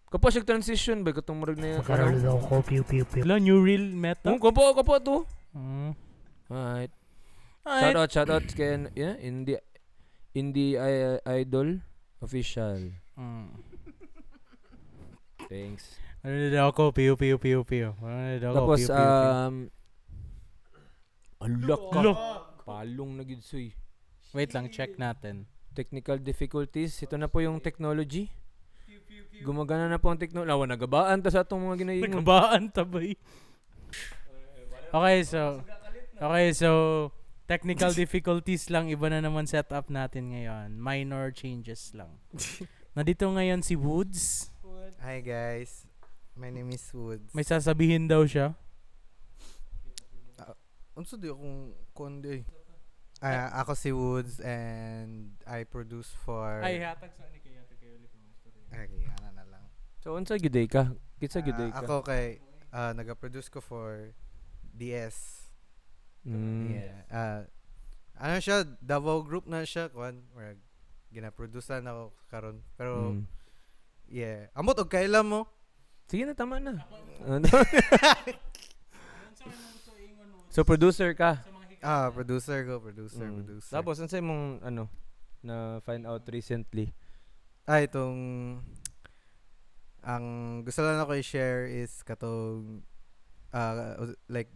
Kapag siya transition ba katong murag na Magkaralo daw ako, pew pew pew. Wala, new real meta. Kapo to. Mm. Alright. Alright. Shout out kay Indie Idol official. Mm. Thanks. Ano daw ako, piyo. Ano daw ako, Tapos piyo. alak ka. Lo. Palong na gid soy. Wait lang, check natin. Technical difficulties. Ito na po yung technology. Gumagana na po ang technology. Lawa nagabaan ta sa atong mga ginaingon. Nagkabaan tabay. Okay, so technical difficulties lang, iba na naman setup natin ngayon. Minor changes lang. Nandito ngayon si Woods. Hi guys, my name is Woods. May sasabihin daw siya. Unsa di akong kundi. Ako si Woods and I produce for hatag sa ni kaya ulit mo. Okay, ana na lang. So unsa gyud ka? Kitsa gyud ka? Ako kay naga-produce ko for DS. Mm. Yeah. Ano siya, Davao group na siya kuan, gina-producean ako karon. Pero Mm. yeah, amot og kailan mo? Sige na, tama na. So producer ka. Producer. Tapos unsa imong na find out recently? Itong ang gusto lang ako i-share is katong like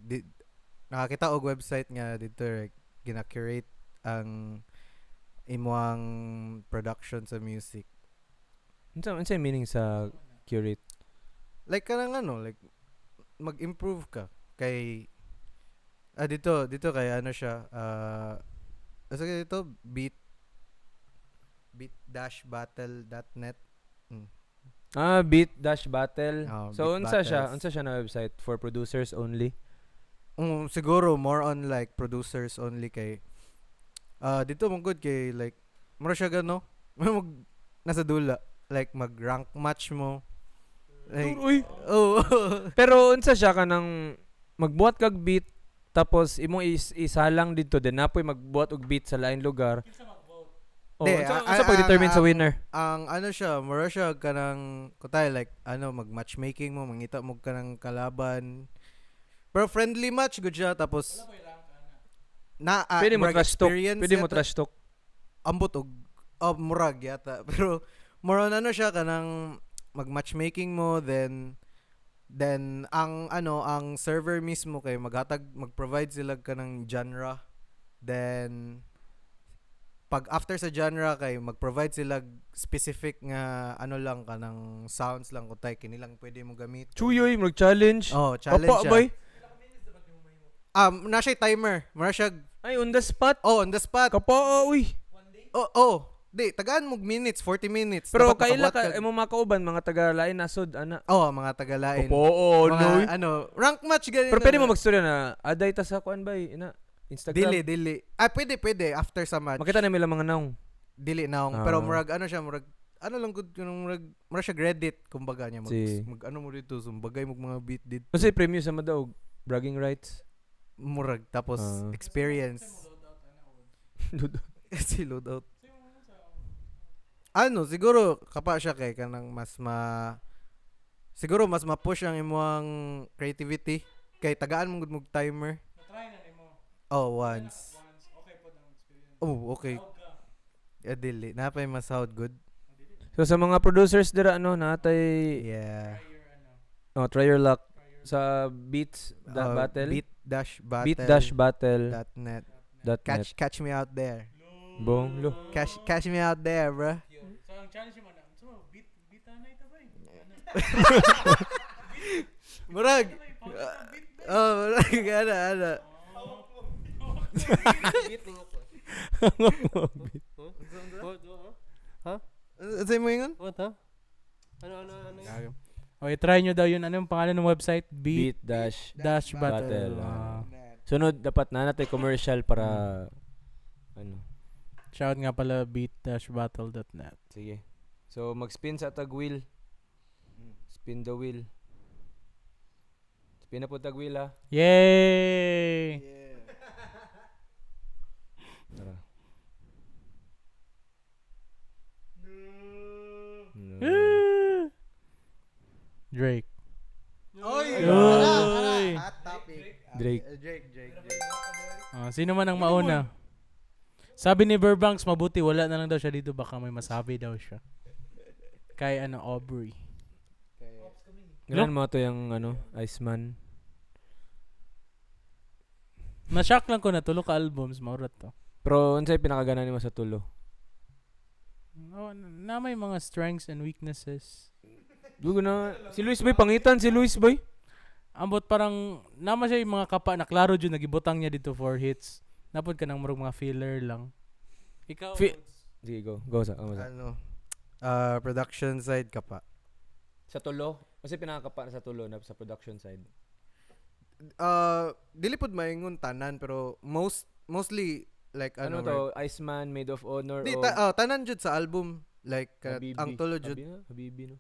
nakakita og website nga dito like, gina-curate ang imuang production sa music. Unsa yung meaning sa curate? Like kanang like mag-improve ka kay dito kay ano siya dito beat-battle.net. Beat-battle. So Beat unsa siya? battles. Unsa siya na website for producers only? Siguro more on like producers only kay dito mong good kay like mura siya gano nasa dula like mag-rank match mo like Uy. oh Pero unsa siya kanang magbuhat kag beat tapos imong isalang dito din napoy magbuhat og beat sa lain lugar. Di, Unsa pag-determine sa winner? ang ano siya mura siya kanang kutay like mag-matchmaking mo mangita mo kanang kalaban pero friendly match good siya tapos Pwede mo murag trash talk. experience Pwede mo yata. trash talk. Ambot og murag yata pero more on ano siya kanang mag-matchmaking mo then ang server mismo kay mag-provide sila kanang genre then pag after sa genre kay mag-provide sila specific nga lang kanang sounds lang kutay kini lang pwede mo gamit. Chuyoy, mag-challenge. Challenge Papa, siya. boy. Na siya timer. Mura siya Ay, on the spot. on the spot. Kapa, uy. Di, tagaan mo minutes, 40 minutes. Pero Dapat kaila makabuhat ka, mo makauban, mga taga-lain nasod, ana. mga tagalain. Opo, Mga, rank match ganun. Pero pwede mo magstorya na, aday ta sa kuan ba, Instagram. Dili. Pwede after sa match. Makita na nila mga naong. Dili naong. Ah. Pero murag lang good murag siya Reddit kumbaga niya Si. mo dito sumbagay mo mga beat dito. Kasi premium sa madaog, bragging rights. Murag tapos Ah. experience. Dudo. Si loadout. Siguro kapa siya kay kanang siguro mas ma-push ang imong creativity kay tagaan mo gud mog timer. Try na nimo. Once. Okay po ang experience. Okay. Dili. Napay mas sound good. So sa mga producers dira natay Yeah. try your luck sa beats battle. Beat-battle.net. Beat-battle.net. Catch me out there. Bong lo. Catch me out there, bro. So ang challenge mo na. So beat na ito ba? Murag. Murag ana. Say mo ingon? What ha? Ano? Okay, try nyo daw yun. Ano yung pangalan ng website? Beat-battle. Battle. Sunod dapat na natay commercial para Shout nga pala beat-battle.net. Sige. So mag-spin sa tag wheel. Spin the wheel. Spin na po tag wheel ha. Yay! Tara. Woo! Drake. Oy! Oy! Hot topic. Drake. Drake. Sino man ang mauna? Sabi ni Burbanks, mabuti wala na lang daw siya dito, baka may masabi daw siya. Kay Aubrey. Ganun mo to yung Iceman. Na-shock lang ko na tulo ka albums, maurat to. Pero unsay pinakagana nimo sa tulo? Na may mga strengths and weaknesses. Dugo na si Luis Boy pangitan si Luis Boy. Ambot parang nama siya yung mga kapa na klaro jud nagibutang niya dito for hits. Napod ka nang mga filler lang. Ikaw, Sige, go sa. Production side ka pa. Sa tulo? Kasi pinakakapa na sa tulo na sa production side. Dili pod maingon tanan pero mostly like Ano to? Iceman, Made of Honor Di, o tanan jud sa album like Habibi? ang tulo jud. Habibi no?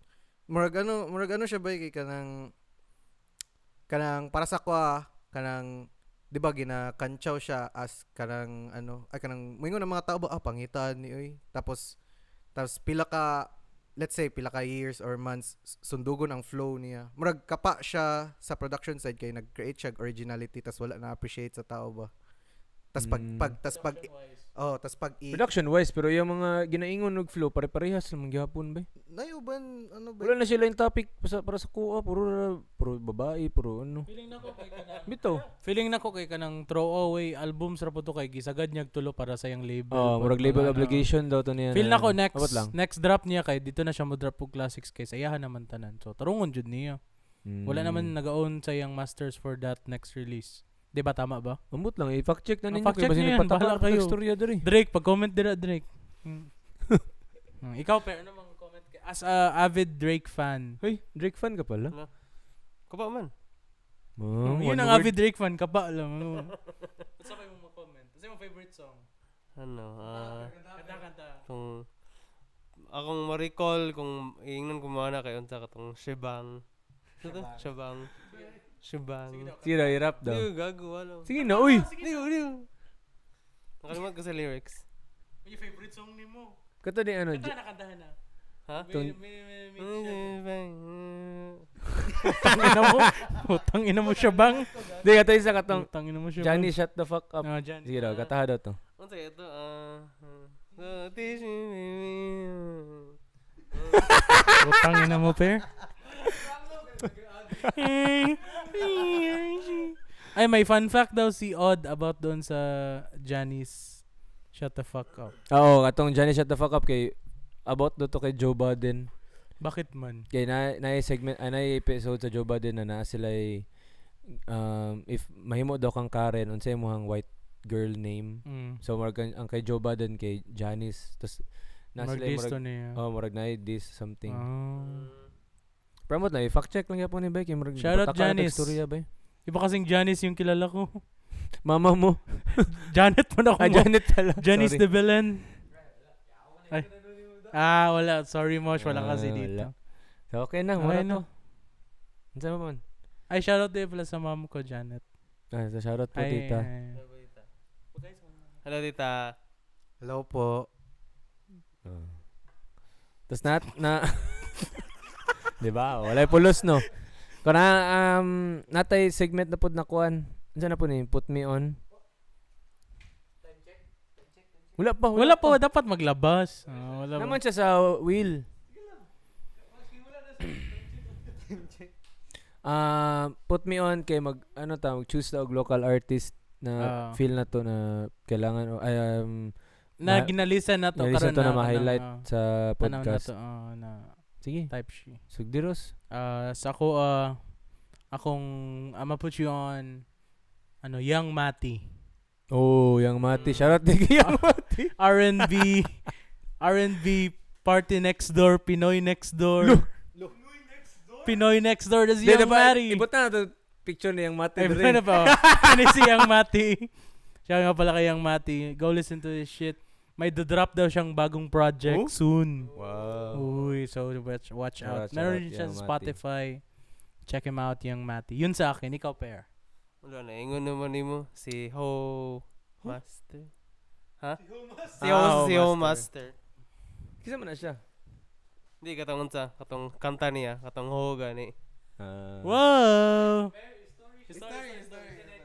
Murag ano siya ba kay kanang para sa kwa kanang 'di ba ginakantsaw siya as kanang kanang moingon ang mga tao ba pangitan ni oy tapos let's say pila ka years or months sundugon ang flow niya. Murag kapa siya sa production side kay nag-create siya og originality tas wala na appreciate sa tao ba. Tas pag Production wise pero yung mga ginaingon og flow pare-parehas lang gyapon ba? nayuban ba? Wala na sila yung topic para sa kuha puro babae puro Feeling nako kay kanang Bito. Feeling nako kay kanang throwaway albums ra po to kay gisagad niya tulo para sa yang label. Murag label obligation daw to niya. Feel nako Abot lang. next drop niya kay dito na siya mo drop og classics kay sayahan naman tanan. So tarungon jud niya. Wala naman nag-own sa yang masters for that next release. Di ba tama ba? Ambot lang i-fact check na ninyo fact check niyo yan, bahala kayo. Istorya diri. Drake, pag-comment dira Drake. Ikaw pero ano mang comment ka? As a avid Drake fan. Hoy, Drake fan ka pala? Kapa man. Yun ang avid Drake fan ka pa lang. Basta kayo mo comment. Kasi mo favorite song. Kanta. Kung akong ma-recall kung ingnon ko mana kay unsa katong Shebang. Shebang. Sige na, i-rap daw. Di gago wala. Sige na, uy! Di. Nakalimutan ko sa lyrics. Yung favorite song ni mo. Kato ni Nakantahan na. Ha? Utang ina mo siya bang? Di, kato isa katong Utang ina mo siya Johnny shut the fuck up. Johnny. Sige daw, kataha daw to. Unsa ito? Utang ina mo per. Ay, may fun fact daw si Odd about doon sa Johnny's Shut the Fuck Up. Oo, katong Johnny shut the fuck up kay about do to kay Joe Budden. Bakit man? Kay na segment na episode sa Joe Budden na sila if mahimo daw kang Karen unsay imong white girl name. So murag ang kay Joe Budden kay Janice tas na sila niya. murag na this something. Promote na fact check lang yapon ni Bay kay murag Shout out Janice. Storya ba? Iba kasing Janice yung kilala ko. Mama mo. Janet mo na ako. Janet pala. Janice Sorry. de Belen. Ay. Wala. Sorry Mosh, wala kasi dito. Wala. So, okay na, Okay wala na. to. Ano sa'yo man? Ay, shoutout din pala sa mom ko, Janet. So shoutout po, Ay, tita. Hello tita. Hello po. Tapos na diba? Walay pulos, no? Kung natay segment na po na kuhan. Andiyan na po ni, put me on. Wala pa. Dapat maglabas. Wala pa. Naman siya sa wheel. Put me on kay mag-choose na og local artist na feel na to na kailangan na ginalisan na to ginalisan to na kanang, ma-highlight sa podcast. Na Sige. type she. Sugdiros. Sa ako akong I'ma put you on Young Mati. Oh, Young Mati. Shoutout din kay Young Mati. R&B Party Next Door, Pinoy Next Door. Pinoy Next Door, das Young Mati. Ibot na ito picture ni Young Mati. Ay, na pa. Ano si Young Mati? Siya nga pala kay Young Mati. Go listen to this shit. May drop daw siyang bagong project soon. Wow. Uy, so watch out. Meron din siya sa Spotify. Check him out, Young Mati. Yun sa akin. Ikaw, pair. Wala na, ingon naman nimo si Ho Master. Ha? Si Ho Master. Kisa man na siya. Hindi katong unsa, katong kanta niya, katong Ho gani. Wow!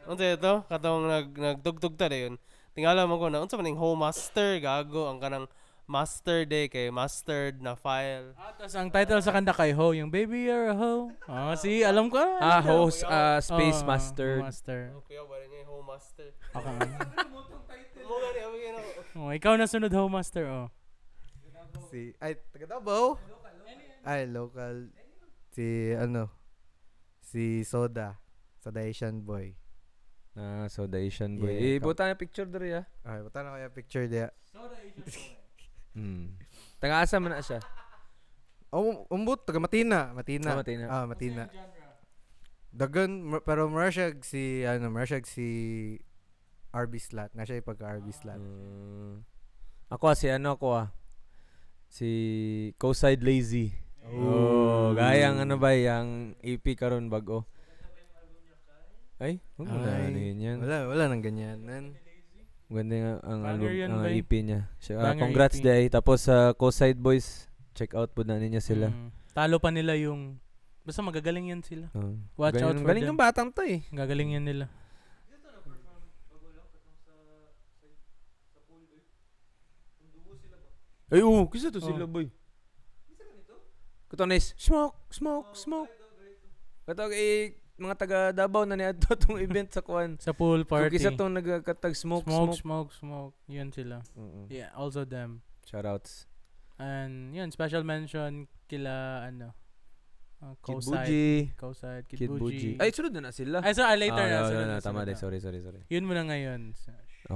Unsa ito? Katong nagtugtog ta dayon. Tingala mo ko na unsa man ning home master gago ang kanang master day kay mastered na file. Tapos ang title sa kanta kay Ho, yung Baby You're a Ho. See, alam ko. Host, Space Oh, Master. Master. Okay, wala niya home master. Okay. Mo gani abigay na. Ikaw na sunod Ho Master, oh. Ay, taga Davao? Ay, local. Si Soda. Soda Asian Boy. So the Asian boy. Yeah, Ibuta na picture diri ah. Ay, bata na kaya picture dia. Taga-asa man na siya. Umbot, taga Matina. Matina. Matina. Matina. Dagan, pero marashag si RB Slat. Na siya pagka RB Slat. Ako si Co-Side Lazy. Gayang ano ba yang EP karon bago. Ay, wala na yan. Wala nang ganyan. Ganda nga ang Banger yan, bay. EP niya. Banger Congrats EP. day. Tapos sa Co-Side Boys, check out po na ninyo sila. Talo pa nila yung... Basta magagaling yan sila. Watch out for galing them. ng batang to eh. Gagaling yan nila. Ay, kisa to sila boy. Kutonis, smoke. Katog mga taga Davao na niadto tong event sa kuan. Sa pool party. Kung kisa tong nagkatag smoke. Smoke. Yun sila. Yeah, also them. Shoutouts. And yun, special mention kila Kid Co-Side. Buji. Co-Side, Kid Buji. Ay, Ay, sunod na sila. later na. sunod na, Tama sunod day. na. Sorry. Yun muna ngayon.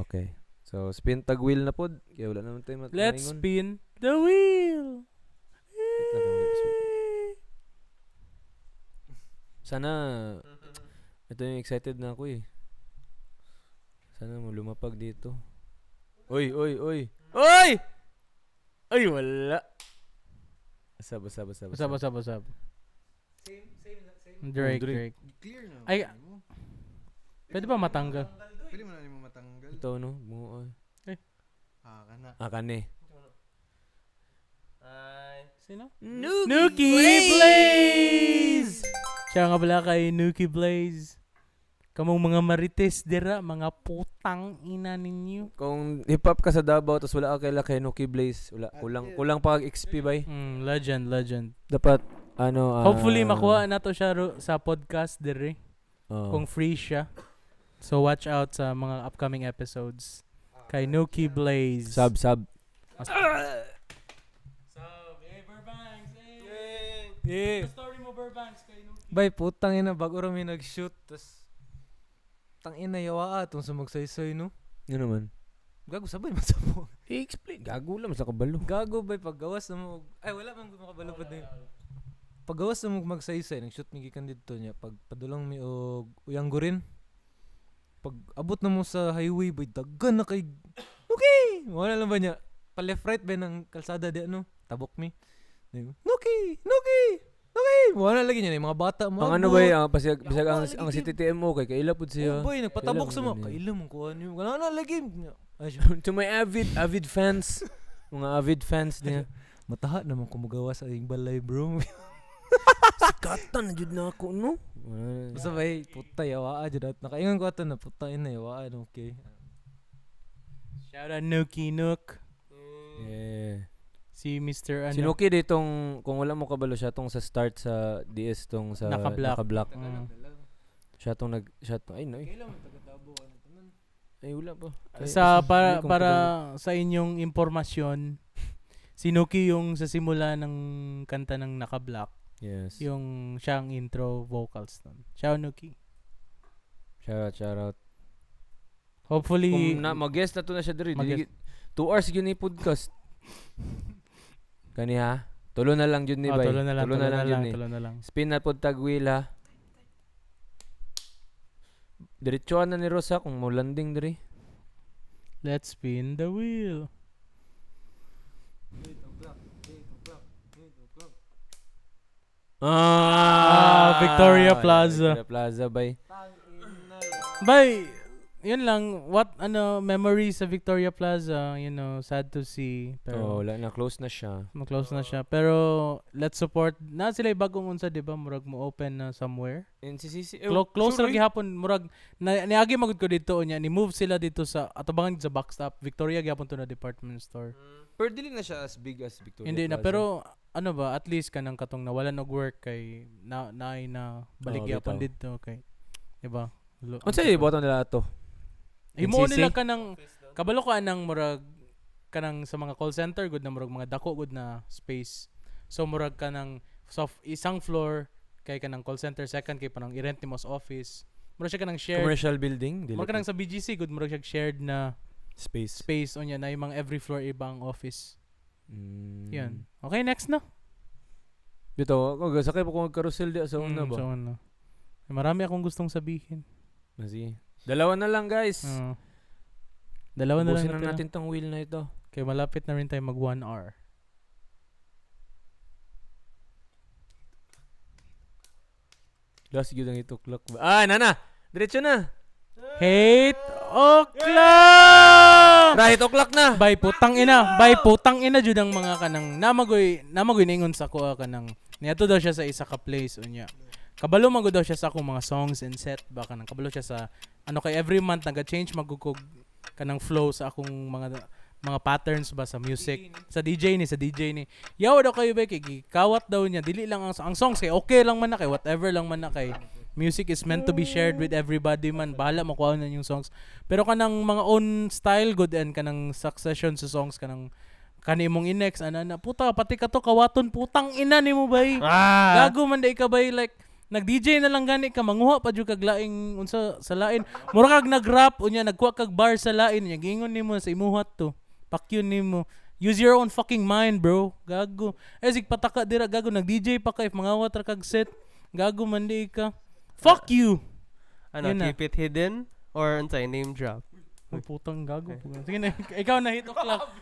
Okay. So, spin tag wheel na pod. Kaya wala naman tayo Let's maingon. spin the wheel. Wait lang, wait. Sana, ito yung excited na ako eh. Sana mo lumapag dito. Oy! Ay, wala. Basab. Drake. Clear na. Ay, pwede ba matanggal? Pwede mo na mo matanggal. Ito no, buo. Kana. Kane. Sino? Nuki Nuki Blaze! Siya nga pala kay Nuki Blaze. Kamong mga marites dira, mga putang ina ninyo. Kung hip-hop ka sa Davao, tapos wala ka kay Nuki Blaze, kulang pa kag XP bay. Legend. Dapat, Hopefully, makuha na to siya sa podcast dire. oh. Kung free siya. So, watch out sa mga upcoming episodes. Kay Nuki Blaze. Sub. Yeah. Story mo, Burbanks, kay Nuki. Bay, putang ina, bago rami nag-shoot, tas tang ina yawa atong sa magsaysay, no? Yun naman. Gago sabay man sa mo. I-explain. Gago lang sa kabalo. Gago bay paggawas na mo. Ay wala man makabalo pa din. Paggawas na mo magsaysay, nag-shoot mi gikan didto niya. Pag padulang mi og uyang gurin. Pag abot na mo sa highway bay daggan na kay okay. Wala lang ba niya? Pa left right ba ng kalsada di ano? Tabok mi. Nuki. Wala lagi niya mga bata mo. Ang ano ba pasag ang CTTM mo kay kaila pud siya. Oh boy, nagpatabok sa mo. Kailan mo Kaila mo kuha niyo. Wala na lagi. Ay, To my avid fans, mga avid fans niya. mataha naman kumugawa sa iyong balay, bro. Sikatan na jud na ako no. Basta bay, puta yawa jud at nakaingon ko ato na puta ina yawa okay. Shout out Nuki Nook. Yeah. Si Mr. Si Nuki ditong kung wala mo kabalo siya tong sa start sa DS tong sa Naka-block. Siya tong ay no. Ay wala pa. Sa Hindi ko para makabalo. sa inyong impormasyon, si Nuki yung sa simula ng kanta ng Naka-block, Yes. yung siyang intro vocals nun. Ciao Nuki. Shout out. Hopefully Kung mag-guest na to na siya diri. Mag-guest. 2 hours gyud ni podcast. Kani ha. Tulo na lang jud ni bay. tulo na lang ni. tulo na lang. Spin na pod tag wheel ha. Diretsuan na ni Rosa kung mo landing diri. Let's spin the wheel. Victoria Plaza. Victoria Plaza bay. Bay, yun lang, memories sa Victoria Plaza, sad to see. Oh, Pero, wala na. Close na siya. close na siya. Pero, let's support, na sila yung bagong unsa, di ba? Murag mo open na somewhere. NCCC. Close sure, lagi hapon, murag, niagi magud ko dito, ni-move sila dito sa, atubangan sa backstop, Victoria, gihapon to na department store. Pero dili na siya as big as Victoria Hindi na, Plaza. pero, at least kanang katong nawalan og work kay, na balik bitaw. gihapon dito, kay, di ba? Ano sa'yo, iboto nila ito? Himo NCC? nila kanang kabalo ka nang murag kanang sa mga call center good na murag mga dako good na space. So murag kanang isang floor kay kanang call center, second kay panang i-rent nimo sa office. Murag siya kanang shared. Commercial building? Dili Murag kanang to. sa BGC good murag siya shared na Space. space onya na yung mga every floor ibang office. Mm. Yan. Okay, next na. Dito, ako sakay pa kung carousel di sa una ba? So, ano. Marami akong gustong sabihin. Sige. Dalawa na lang guys. Dalawa na lang Ubusin na natira. natin tong wheel na ito. Kaya malapit na rin tayo mag 1 hour. Last yun ang ituklok ba? Ah, nana! Diretso na! Hate o'clock! Right o'clock na! Bay putang ina jud ang mga kanang namagoy ningon sa ko kanang niadto daw siya sa isa ka place unya. Kabalo man gud daw siya sa akong mga songs and set ba kanang kabalo siya sa kay every month naga-change magugog kanang flow sa akong mga patterns ba sa music sa DJ ni yaw daw kayo ba kay kawat daw niya dili lang ang songs kay okay lang man na kay whatever lang man na kay music is meant to be shared with everybody man bahala makuha na yung songs pero kanang mga own style good and kanang succession sa songs kanang kanimong inex ana puta pati ka to kawaton putang ina nimo bay gago man day ka bay like nag-DJ na lang gani ka manguha pa jud kag laing unsa sa lain mura kag nag-rap unya nagkuha kag bar sa lain nya gingon nimo sa imuhat to pakyon nimo use your own fucking mind bro gago sig pataka dira gago nag-DJ pa ka if mangawat ra kag set gago man di ka fuck you Ano, Yun na. keep it hidden? Or unsay name drop? Ang putang gago sige na ikaw na hit o'clock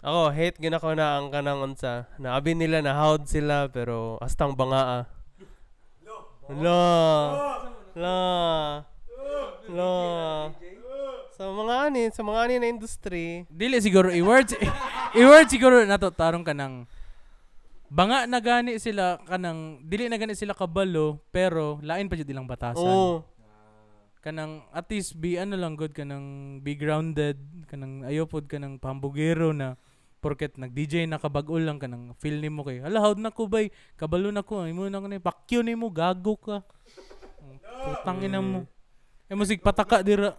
Ako, hate gina ko na ang kanang unsa. Naabi nila na hawd sila pero astang bangaa. Lo. Sa mga ani na industry. dili siguro i-words siguro nato tarong kanang banga na gani sila kanang dili na gani sila kabalo pero lain pa jud ilang batasan Oo. kanang at least be ano lang good kanang be grounded kanang ayo pod kanang pambugero na porket nag-DJ na kabag-o lang kanang feel nimo kay hala hawd na ko bay kabalo na ko imo na kanay pakyo nimo gago ka putang ina mo mo sig pataka dira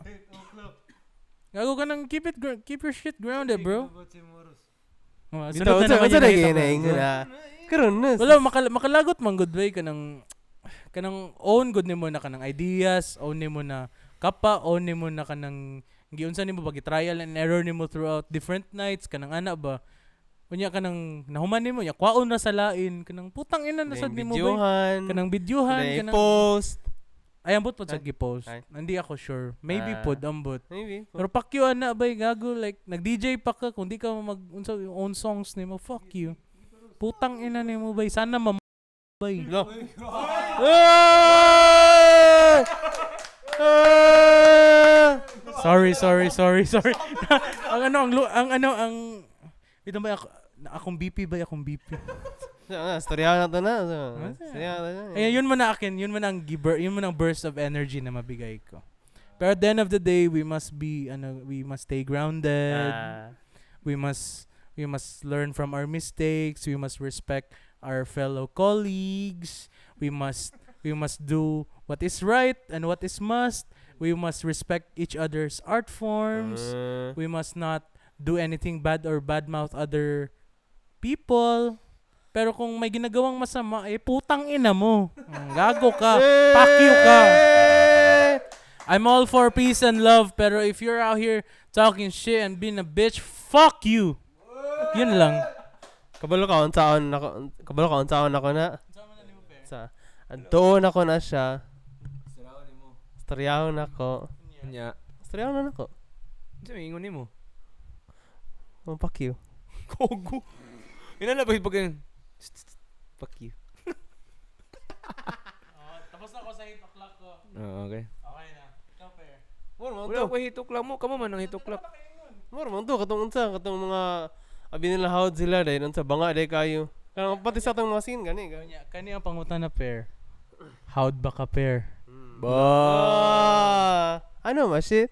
gago ka nang keep your shit grounded bro. Bitaw, unsa na ginaingon na. Karon na. Wala makalagot man good way kanang own good nimo na kanang ideas, own nimo na kapa, own nimo na kanang giunsa nimo bagi trial and error nimo throughout different nights kanang ana ba. Unya kanang nahuman nimo nya kwaon na sa lain kanang putang ina na sad nimo ba. Kanang videohan kanang post. ay ambot pod sa Ay. gipost. Ay. Hindi ako sure. Maybe pod ambot. Maybe. Pero pakyo ana bay gago like nag-DJ pa ka kung di ka mag unsa yung own songs nimo fuck you. Putang ina nimo bay sana bay. Lo. Sorry. ang ito ba akong BP ba akong BP. Storya na to na. Storya na to na. Ay yun man na akin, yun man ang burst of energy na mabigay ko. Pero at the end of the day, we must stay grounded. We must learn from our mistakes. We must respect our fellow colleagues. We must do what is right and what is must. We must respect each other's art forms. We must not do anything bad or badmouth other people. Pero kung may ginagawang masama, putang ina mo. Gago ka. Fuck you ka. I'm all for peace and love, pero if you're out here talking shit and being a bitch, fuck you. Yun lang. Kabalo ka unsaon ako na. Sa doon ako na siya. Storyahon ako. Nya. Storyahon na ako. Sa ingon nimo. Oh, fuck you. Kogo. Ina na pag fuck you. Tapos na ako sa 8 o'clock ko. Okay. Okay na. Ikaw, Wala ko hituklak mo. Kamo man ang hituklak. Mura man to katong unsa katong mga abi nila hawd sila dahil unsa banga day kayo. Kanang pati sa atong mga scene gani. Kani ang pangutan na pair. How'd ba ka pair? Ano masit?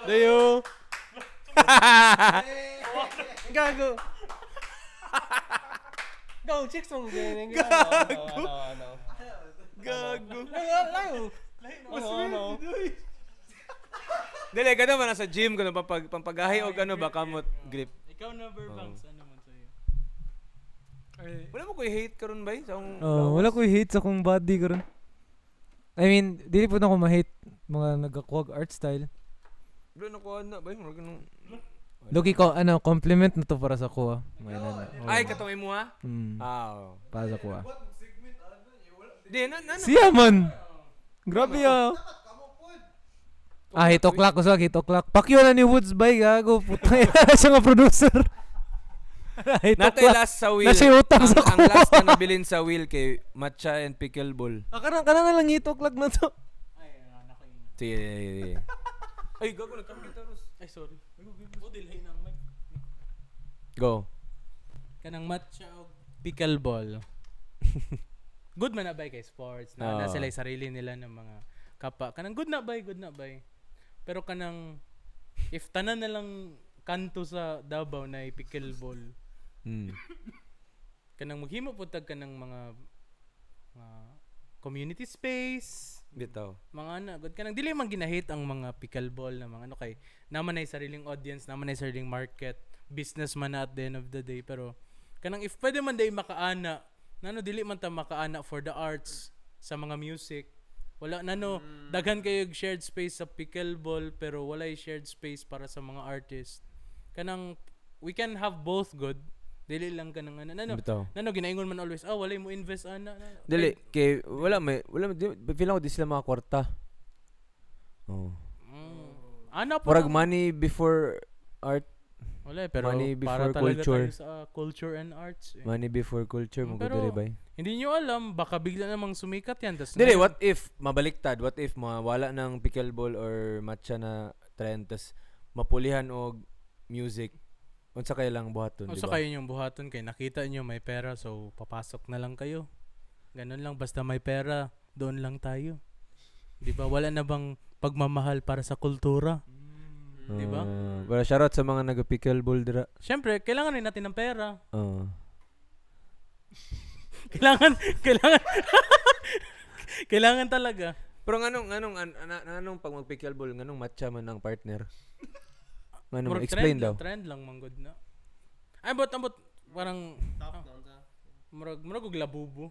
Dayo. Gago. Go, chicks mong ganyan. Gago. Gago. Layo. Ano? Dili ka naman nasa gym kuno pampagahi og ano ba kamot grip. Ikaw na Burbanks, ano man sa'yo? Wala mo ko hate karon bay sa akong Wala ko hate sa kong body karon. I mean, dili po na ako ma-hate mga nagakuwag art style. Wala na ko ana bay murag ganun. Loki ko, compliment na to para sa ko. Ay katong imo ha? Ah, para sa ko. Di na. Siya man. Grabe ah. Hitoklak ko sa hitoklak. Pakyo na ni Woods bay gago. Putay siya nga producer. Natay Hitoklak. last sa wheel. Nasi utang sa Ang last na nabilin sa wheel kay matcha and pickleball. Kanang na lang hitoklak na to. Sige. Ay gago nagkamita ros. Ay, sorry. Dilhay ng mic. Go. Kanang matcha o pickleball. Good man na ba kay sports na sila sarili nila ng mga kapa. Kanang good na ba? Pero kanang if tanan na lang kanto sa Davao na pickleball. Kanang maghimo pud tag kanang mga community space. Bitaw. Mga ana, good kanang dili man ginahit ang mga pickleball na mga ano kay naman ay sariling audience, naman ay sariling market, business man na at the end of the day, pero kanang if pwede man day makaana, nano dili man ta makaana for the arts sa mga music. Wala nano daghan kayo shared space sa pickleball pero wala shared space para sa mga artist. Kanang we can have both good. Dili lang kanang ano. Bitaw. Nano ginaingon man always, wala mo invest ana. Dili kay wala feel ako di sila mga kwarta. Oh. Ana pa. Murag money before art, Wala pero money para before talaga culture. tayo sa culture and arts. money before culture mo Pero- gud bay. Hindi nyo alam, baka bigla namang sumikat yan. Tas Dili, what if mabaliktad? What if mawala ng pickleball or matcha na trend tas mapulihan og music? Unsa kay lang buhaton, di So ba? kayo yung buhaton kay nakita nyo may pera so papasok na lang kayo. Ganun lang, basta may pera, doon lang tayo. Di ba? Wala na bang pagmamahal para sa kultura? Di ba? Para shoutout sa mga naga-pickleball dira. Siyempre, kailangan rin natin ng pera. Kailangan kailangan talaga. Pero anong pag mag-pickleball, nganong matcha man ang partner? Ano Murag explain daw. Trend lang manggod na. Ay, ambot parang murag og labubo.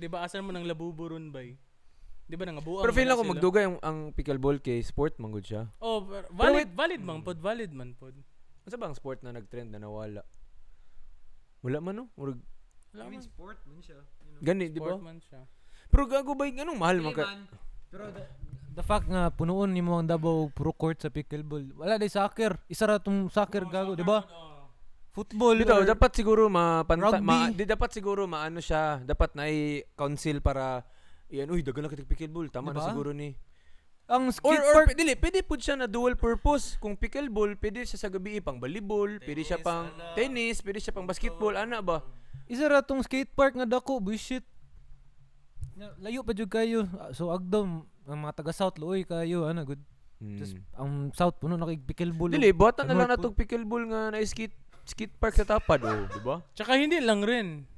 'Di ba asan mo ng labubo ron bay? 'Di ba nangabuang? Pero feel man ako sila? magdugay ang pickleball kay sport man gud siya. Oh, valid man pod. Unsa ba ang sport na nag-trend na nawala? Wala man no? Murag Wala man. sport man siya. gani, di ba? Sport man siya. Pero gago bay nganong mahal man ka? Pero the fact nga punuon nimo ang Davao pro court sa pickleball. Wala day soccer. Isa ra tong soccer gago, di ba? Football. Bitaw, or- dapat siguro Rugby. di dapat siguro maano siya, dapat na council para iyan, uy, dagan na kita pickleball, tama Diba? na siguro ni. ang Or, skate or park. dili, pwede po siya na dual purpose. Kung pickleball, pwede siya sa gabi pang volleyball, pwede siya pang tennis, pwede siya pang basketball, ana ba? Isa ra tong skate park nga dako, bullshit. Layo pa jud kayo. So agdaw ang mga taga South luoy kayo, ana good. Just ang South puno na kay pickleball. Dili, buhatan na lang North natong pickleball nga na skate park sa tapad, oh, di ba? Tsaka hindi lang rin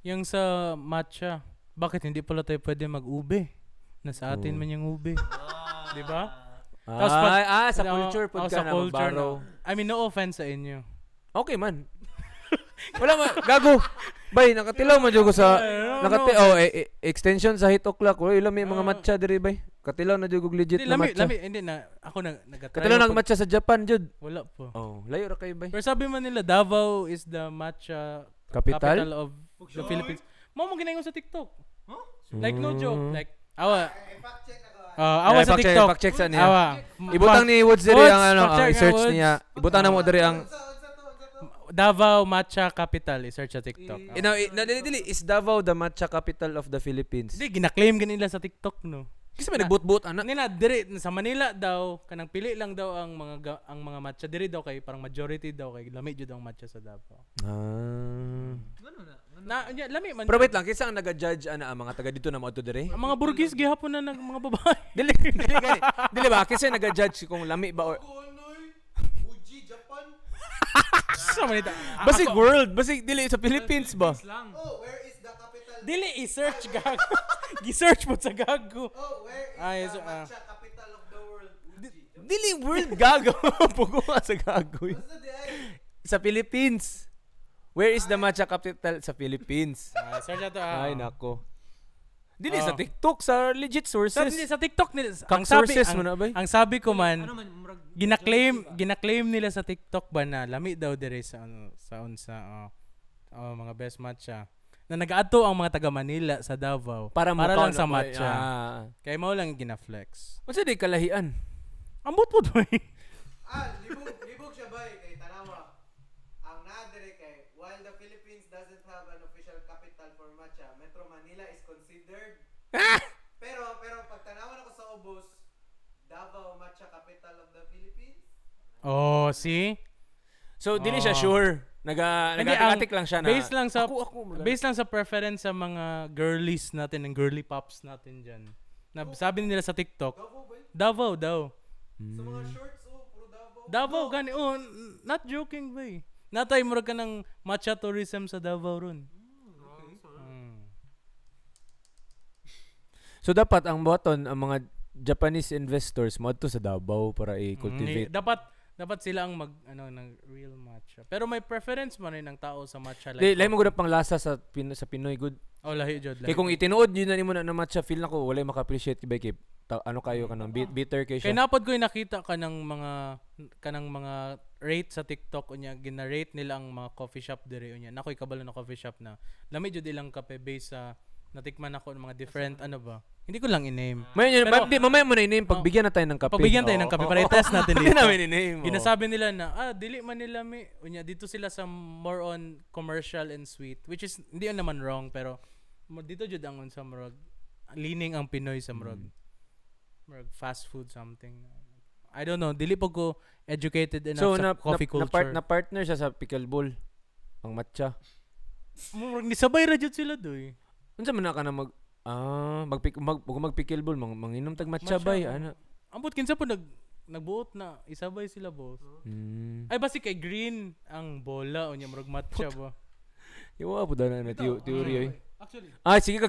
yung sa matcha. Bakit hindi pala tayo pwede mag-ube? Nasa atin man yung ube. Di ba? Tapos Sa culture pud ka sa na culture magbaraw. I mean, no offense sa inyo. Okay man. Wala man, gago. Bay, nakatilaw man jud ko sa extension sa 8 o'clock. Uy, ilang may mga matcha diri bay. Katilaw na jud og legit na matcha. Hindi na. Ako nag-try. Katilaw nang matcha sa Japan jud. Wala po. Oh, layo ra kay bay. Pero sabi man nila, Davao is the matcha Capital? capital of the Philippines. Mo ginaingon sa TikTok. Like no joke. Like, awa sa TikTok. Fact check sa niya. Awa. Ibutang ni Woods diri Woods, ang fact check nga, i-search Woods. niya. Ibutang na mo diri ang Davao Matcha Capital, i-search sa TikTok. Dili, is Davao the matcha capital of the Philippines? Hindi, gina-claim ganila sa TikTok, no? Kasi may nagbut-but, anak. Nila, diri, sa Manila daw, kanang pili lang daw ang ang mga matcha. Diri daw kay, parang majority daw kay, lami jud ang matcha sa Davao. Lami man. Pero wait lang, kisa ang nag-judge ang mga taga dito na mo to dire? Ang mga burgis, gihapon na ng mga babae. Dili gani. Dili ba kasi nag-judge kung lami ba or Fuji, Japan. Sa Manila. basig world, basig dili sa Philippines ba? Oh, where is the capital? Dili, i-search gago. Gi-search mo sa gago. Oh, where is Ay, the so, matcha capital of the world? Fuji. Dili world gago. Pugo ka sa gago. Basta di ay. Sa Philippines. Where is the matcha capital sa Philippines? Search na to. Ay nako. Dili sa TikTok, sa legit sources. Sa TikTok nila. Kang sources mo na ba? Ang sabi ko man, Ano man, murag gina-claim nila sa TikTok ba na lami daw dire sa mga best matcha. Na nag-ato ang mga taga Manila sa Davao para lang sa mo matcha. Kaya mo lang gina-flex. Unsa di kalahian? Ambot po to eh. Libog siya ba kay Tanawa. Ang nadire kay while the Philippines doesn't have an official capital for matcha, Metro Manila is considered. pero pag tanawan ako sa ubos, Davao matcha capital of the Philippines. Oh, see? So dili siya sure. Hindi, Nag-atik lang siya na based lang sa ako, based lang sa preference sa mga girlies natin and girly pops natin diyan. Na sabi nila sa TikTok, Davao ba? Davao daw. Sa mga shorts puro Davao. Davao gani not joking boy. Natay murag ka ng matcha tourism sa Davao ron. So dapat ang boton ang mga Japanese investors mo sa Davao para i-cultivate. Dapat sila ang ng real matcha. Pero may preference man rin ng tao sa matcha Lahi mo gud pang lasa sa Pinoy good. Oh, lahi jud. Kay kung itinuod yun na nimo na matcha feel nako wala maka-appreciate ba kay ano kayo kanang bitter kay Kay siya. napod ko yung nakita kanang mga rate sa TikTok unya gina-rate nila ang mga coffee shop dire unya. Nakoy kabalo na coffee shop na. Lami jud ilang kape based sa natikman ako ng mga different Hindi ko lang i-name. Mamaya mo na i-name pagbigyan na tayo ng kape. Pagbigyan tayo ng kape para i-test natin Hindi dito. namin i-name. Ginasabi nila na dili man nila unya dito sila sa more on commercial and sweet, which is hindi yun naman wrong, pero dito jud ang unsa murag leaning ang Pinoy sa murag fast food something. I don't know, dili po ko educated enough sa coffee culture. Na partner siya sa pickleball ang matcha. Murag nisabay ra jud sila doy. Unsa man na ka na mag-pickleball manginom tag matcha bay ana. Ambot kinsa po nagbuot na isabay sila boss. Ay basi kay green ang bola unya murag matcha ba. Iwa po na teorya oy. Actually, Sige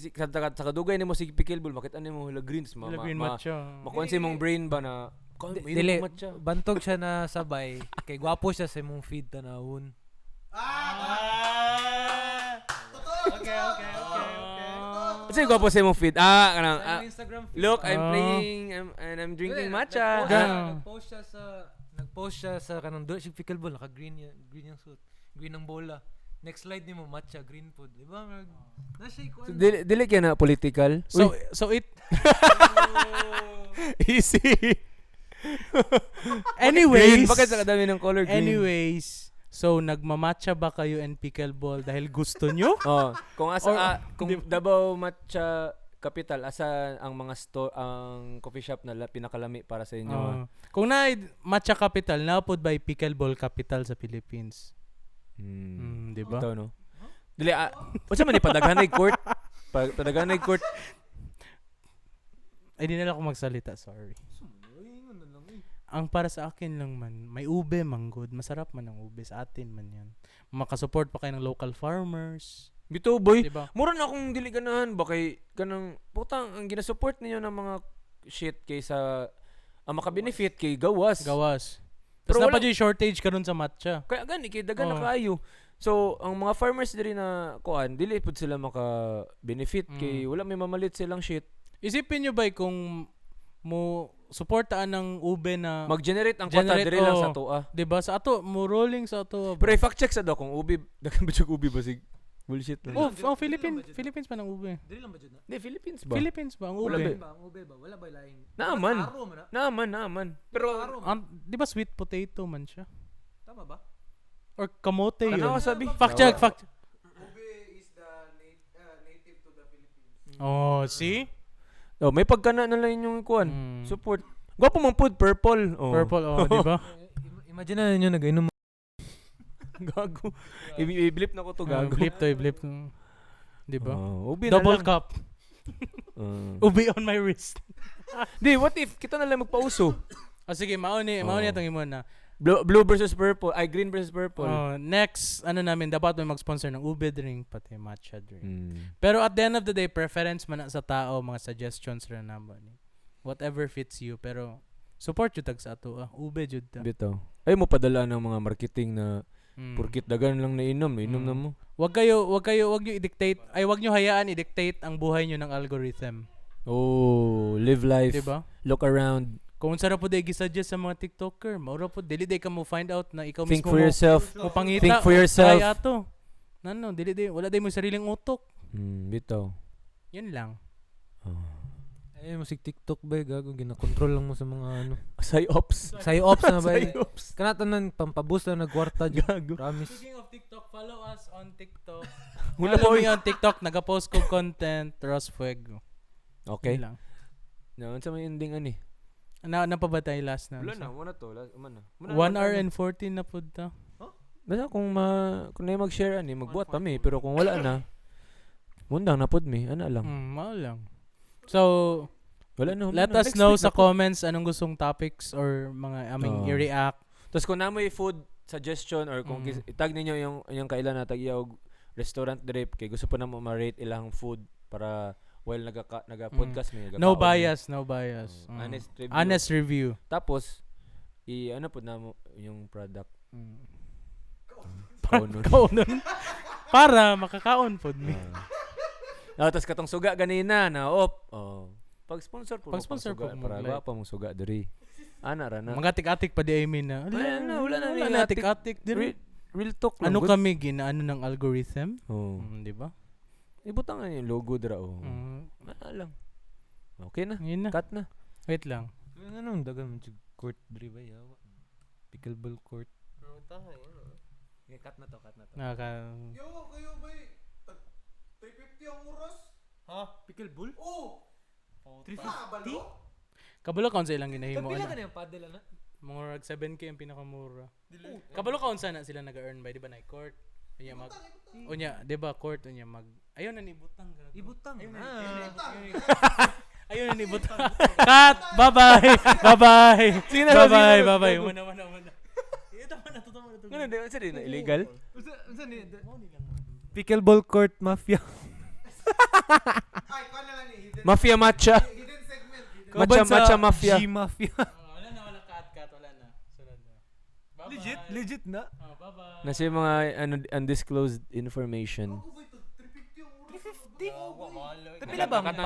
sa kadugay nimo sige pickleball bakit ano mo hula greens green matcha. makuha sa imong brain ba na dili matcha. bantog siya na sabay kay gwapo siya sa imong feed tanawon. Okay. Kasi gwapo sa imong feed. Kanang Instagram feed. look, I'm playing and I'm drinking matcha. Nag-post siya sa kanang do siya pickleball naka green yung suit. Green ang bola. Next slide nimo matcha green food. Di ba? Nasa iko. So, dili kaya na political. So it Easy. anyways, Bakit sa kadami ng color green? anyways, so nagmamatcha ba kayo and pickleball dahil gusto nyo? Kung kung Davao Matcha Capital asa ang mga store ang coffee shop na pinakalami para sa inyo. Kung na matcha capital, napod by pickleball capital sa Philippines. Di ba? Ito, no? Dili unsa man ni padaghanay court? Padaghanay court. Ay di na lang ako magsalita, sorry. Ang para sa akin lang man, may ube man good. Masarap man ang ube sa atin man yan. Makasupport pa kayo ng local farmers. Bito boy. Diba? Mura na akong dili ganahan ba kay kanang putang ang ginasupport ninyo ng mga shit kaysa ang maka-benefit kay gawas. Tapos Pero napadyo yung shortage karon sa matcha. Kaya gani kay dagan na kayo. So ang mga farmers diri na kuan dili pud sila maka-benefit kay wala may mamalit silang shit. Isipin nyo ba kung mo suportaan ng ube na Mag-generate ang kwota diri lang sa toa. diba sa ato mo rolling sa ato Pero i-fact check sa daw kung ubi dagan ba siya ubi basig bullshit lang. Philippines pa ng ube. Dili lang ba jud na? Di Philippines ba? Philippines ba ang Wala ube? Ang ube ba? Wala ba laing? Naaman. Aro man na. Naaman. Pero Di ba sweet potato man siya? Tama ba? Or kamote yun. Ano ka sabi? Fact check, fact check. Oh, see? Oh, may pagkana na lang yung kuan. Mm. Support. Gwapo mong food, purple. Oh. Purple, oh, di ba? Imagine na ninyo nag-inom Gago. I-blip na ko to, gago. Blip to, blip. Di ba? Oh, ubi na Double lang. cup. Ubi on my wrist. Di, what if kita na lang magpauso? Oh, sige, mauni atong imo na. Blue versus purple. Ay, green versus purple. Oh, next, ano namin, dapat may mag-sponsor ng ube drink, pati matcha drink. Mm. Pero at the end of the day, preference man na sa tao, mga suggestions rin naman. Whatever fits you, pero support yung tag sa ato. Ube jud ta. Bitaw. Ay mo padala ng mga marketing na purkit dagan lang na inom na mo. Wag nyo i-dictate, wag nyo hayaan i-dictate ang buhay nyo ng algorithm. Oh, live life. Diba? Look around. Kung sara po day gisuggest sa mga TikToker, maura po dili day ka mo find out na ikaw Think mismo for yourself. mo pangita. Think for yourself. Ay ato. Nano, dili day wala day mo sariling utok. Bitaw. Yun lang. Ay, musik TikTok ba? Gago, ginakontrol lang mo sa mga ano. Psyops. Psyops na ba? Psyops. Kanatanan, pampaboost na nagkwarta dyan. Gago. Promise. Speaking of TikTok, follow us on TikTok. Wala Follow po me on TikTok, nagapost ko content, Ross Fuego. Okay. Yun lang. Naman sa may ending ani. Na pa ba tayo last na? Wala na, muna to. Muna. 1 hour and 14 na po ta. Basta kung na mag-share ani, magbuhat pa mi, pero kung wala na, mundang na pod mi, ana lang. Mao lang. So, Wala na. let us know sa comments anong gustong topics or mga aming i-react. Tapos kung namoy food suggestion or kung itag ninyo yung kailan na tagyaw restaurant drip kay gusto pa na mo ma-rate ilang food para while naga-podcast may No bias, no bias. Honest review. Honest review. Tapos ano po na mo yung product. Kaunon. Para makakaon pod mi. Tapos katong suga ganina na pag-sponsor po Pag-sponsor po mo, para like. pa mong suga diri. Ana ra na. Mga tik-atik pa di I mean na. Wala na na tik-atik diri. Real talk lang. Ano good. kami ginaano ng algorithm? Oh. Di ba? Ibutang nga yung logo dira Ana lang. Okay na. Yun na. Cut na. Wait lang. Yung ano, dagan mo court dri ba yawa. Pickleball court. Cut na to. Naka Kayo ba 350 ang oras? Pickleball? Oh! 350? kabalo kaon sa ilang ginahimo Kapila ka ana. na yung paddle na? Mga 7k ang pinakamura. Kabalo kaon sana sila nag-earn by di ba na court. Unya, di ba court unya ayaw na ni butang gago. Ibutang. Ayun na ni butang. Cut. Bye-bye. Bye-bye. Sino? Bye-bye. Muna. Ito man na totoo na to. Ano din sa din illegal? Pickleball court mafia. Ay, kung na lang ni hidden, Mafia matcha. hidden segment. Matcha mafia. G-mafia. Wala cut, wala na. Sunod na. Bye-bye. Legit na. Bye-bye. Nasa yung mga undisclosed information. 350 ang oras. 350? Kapila ba?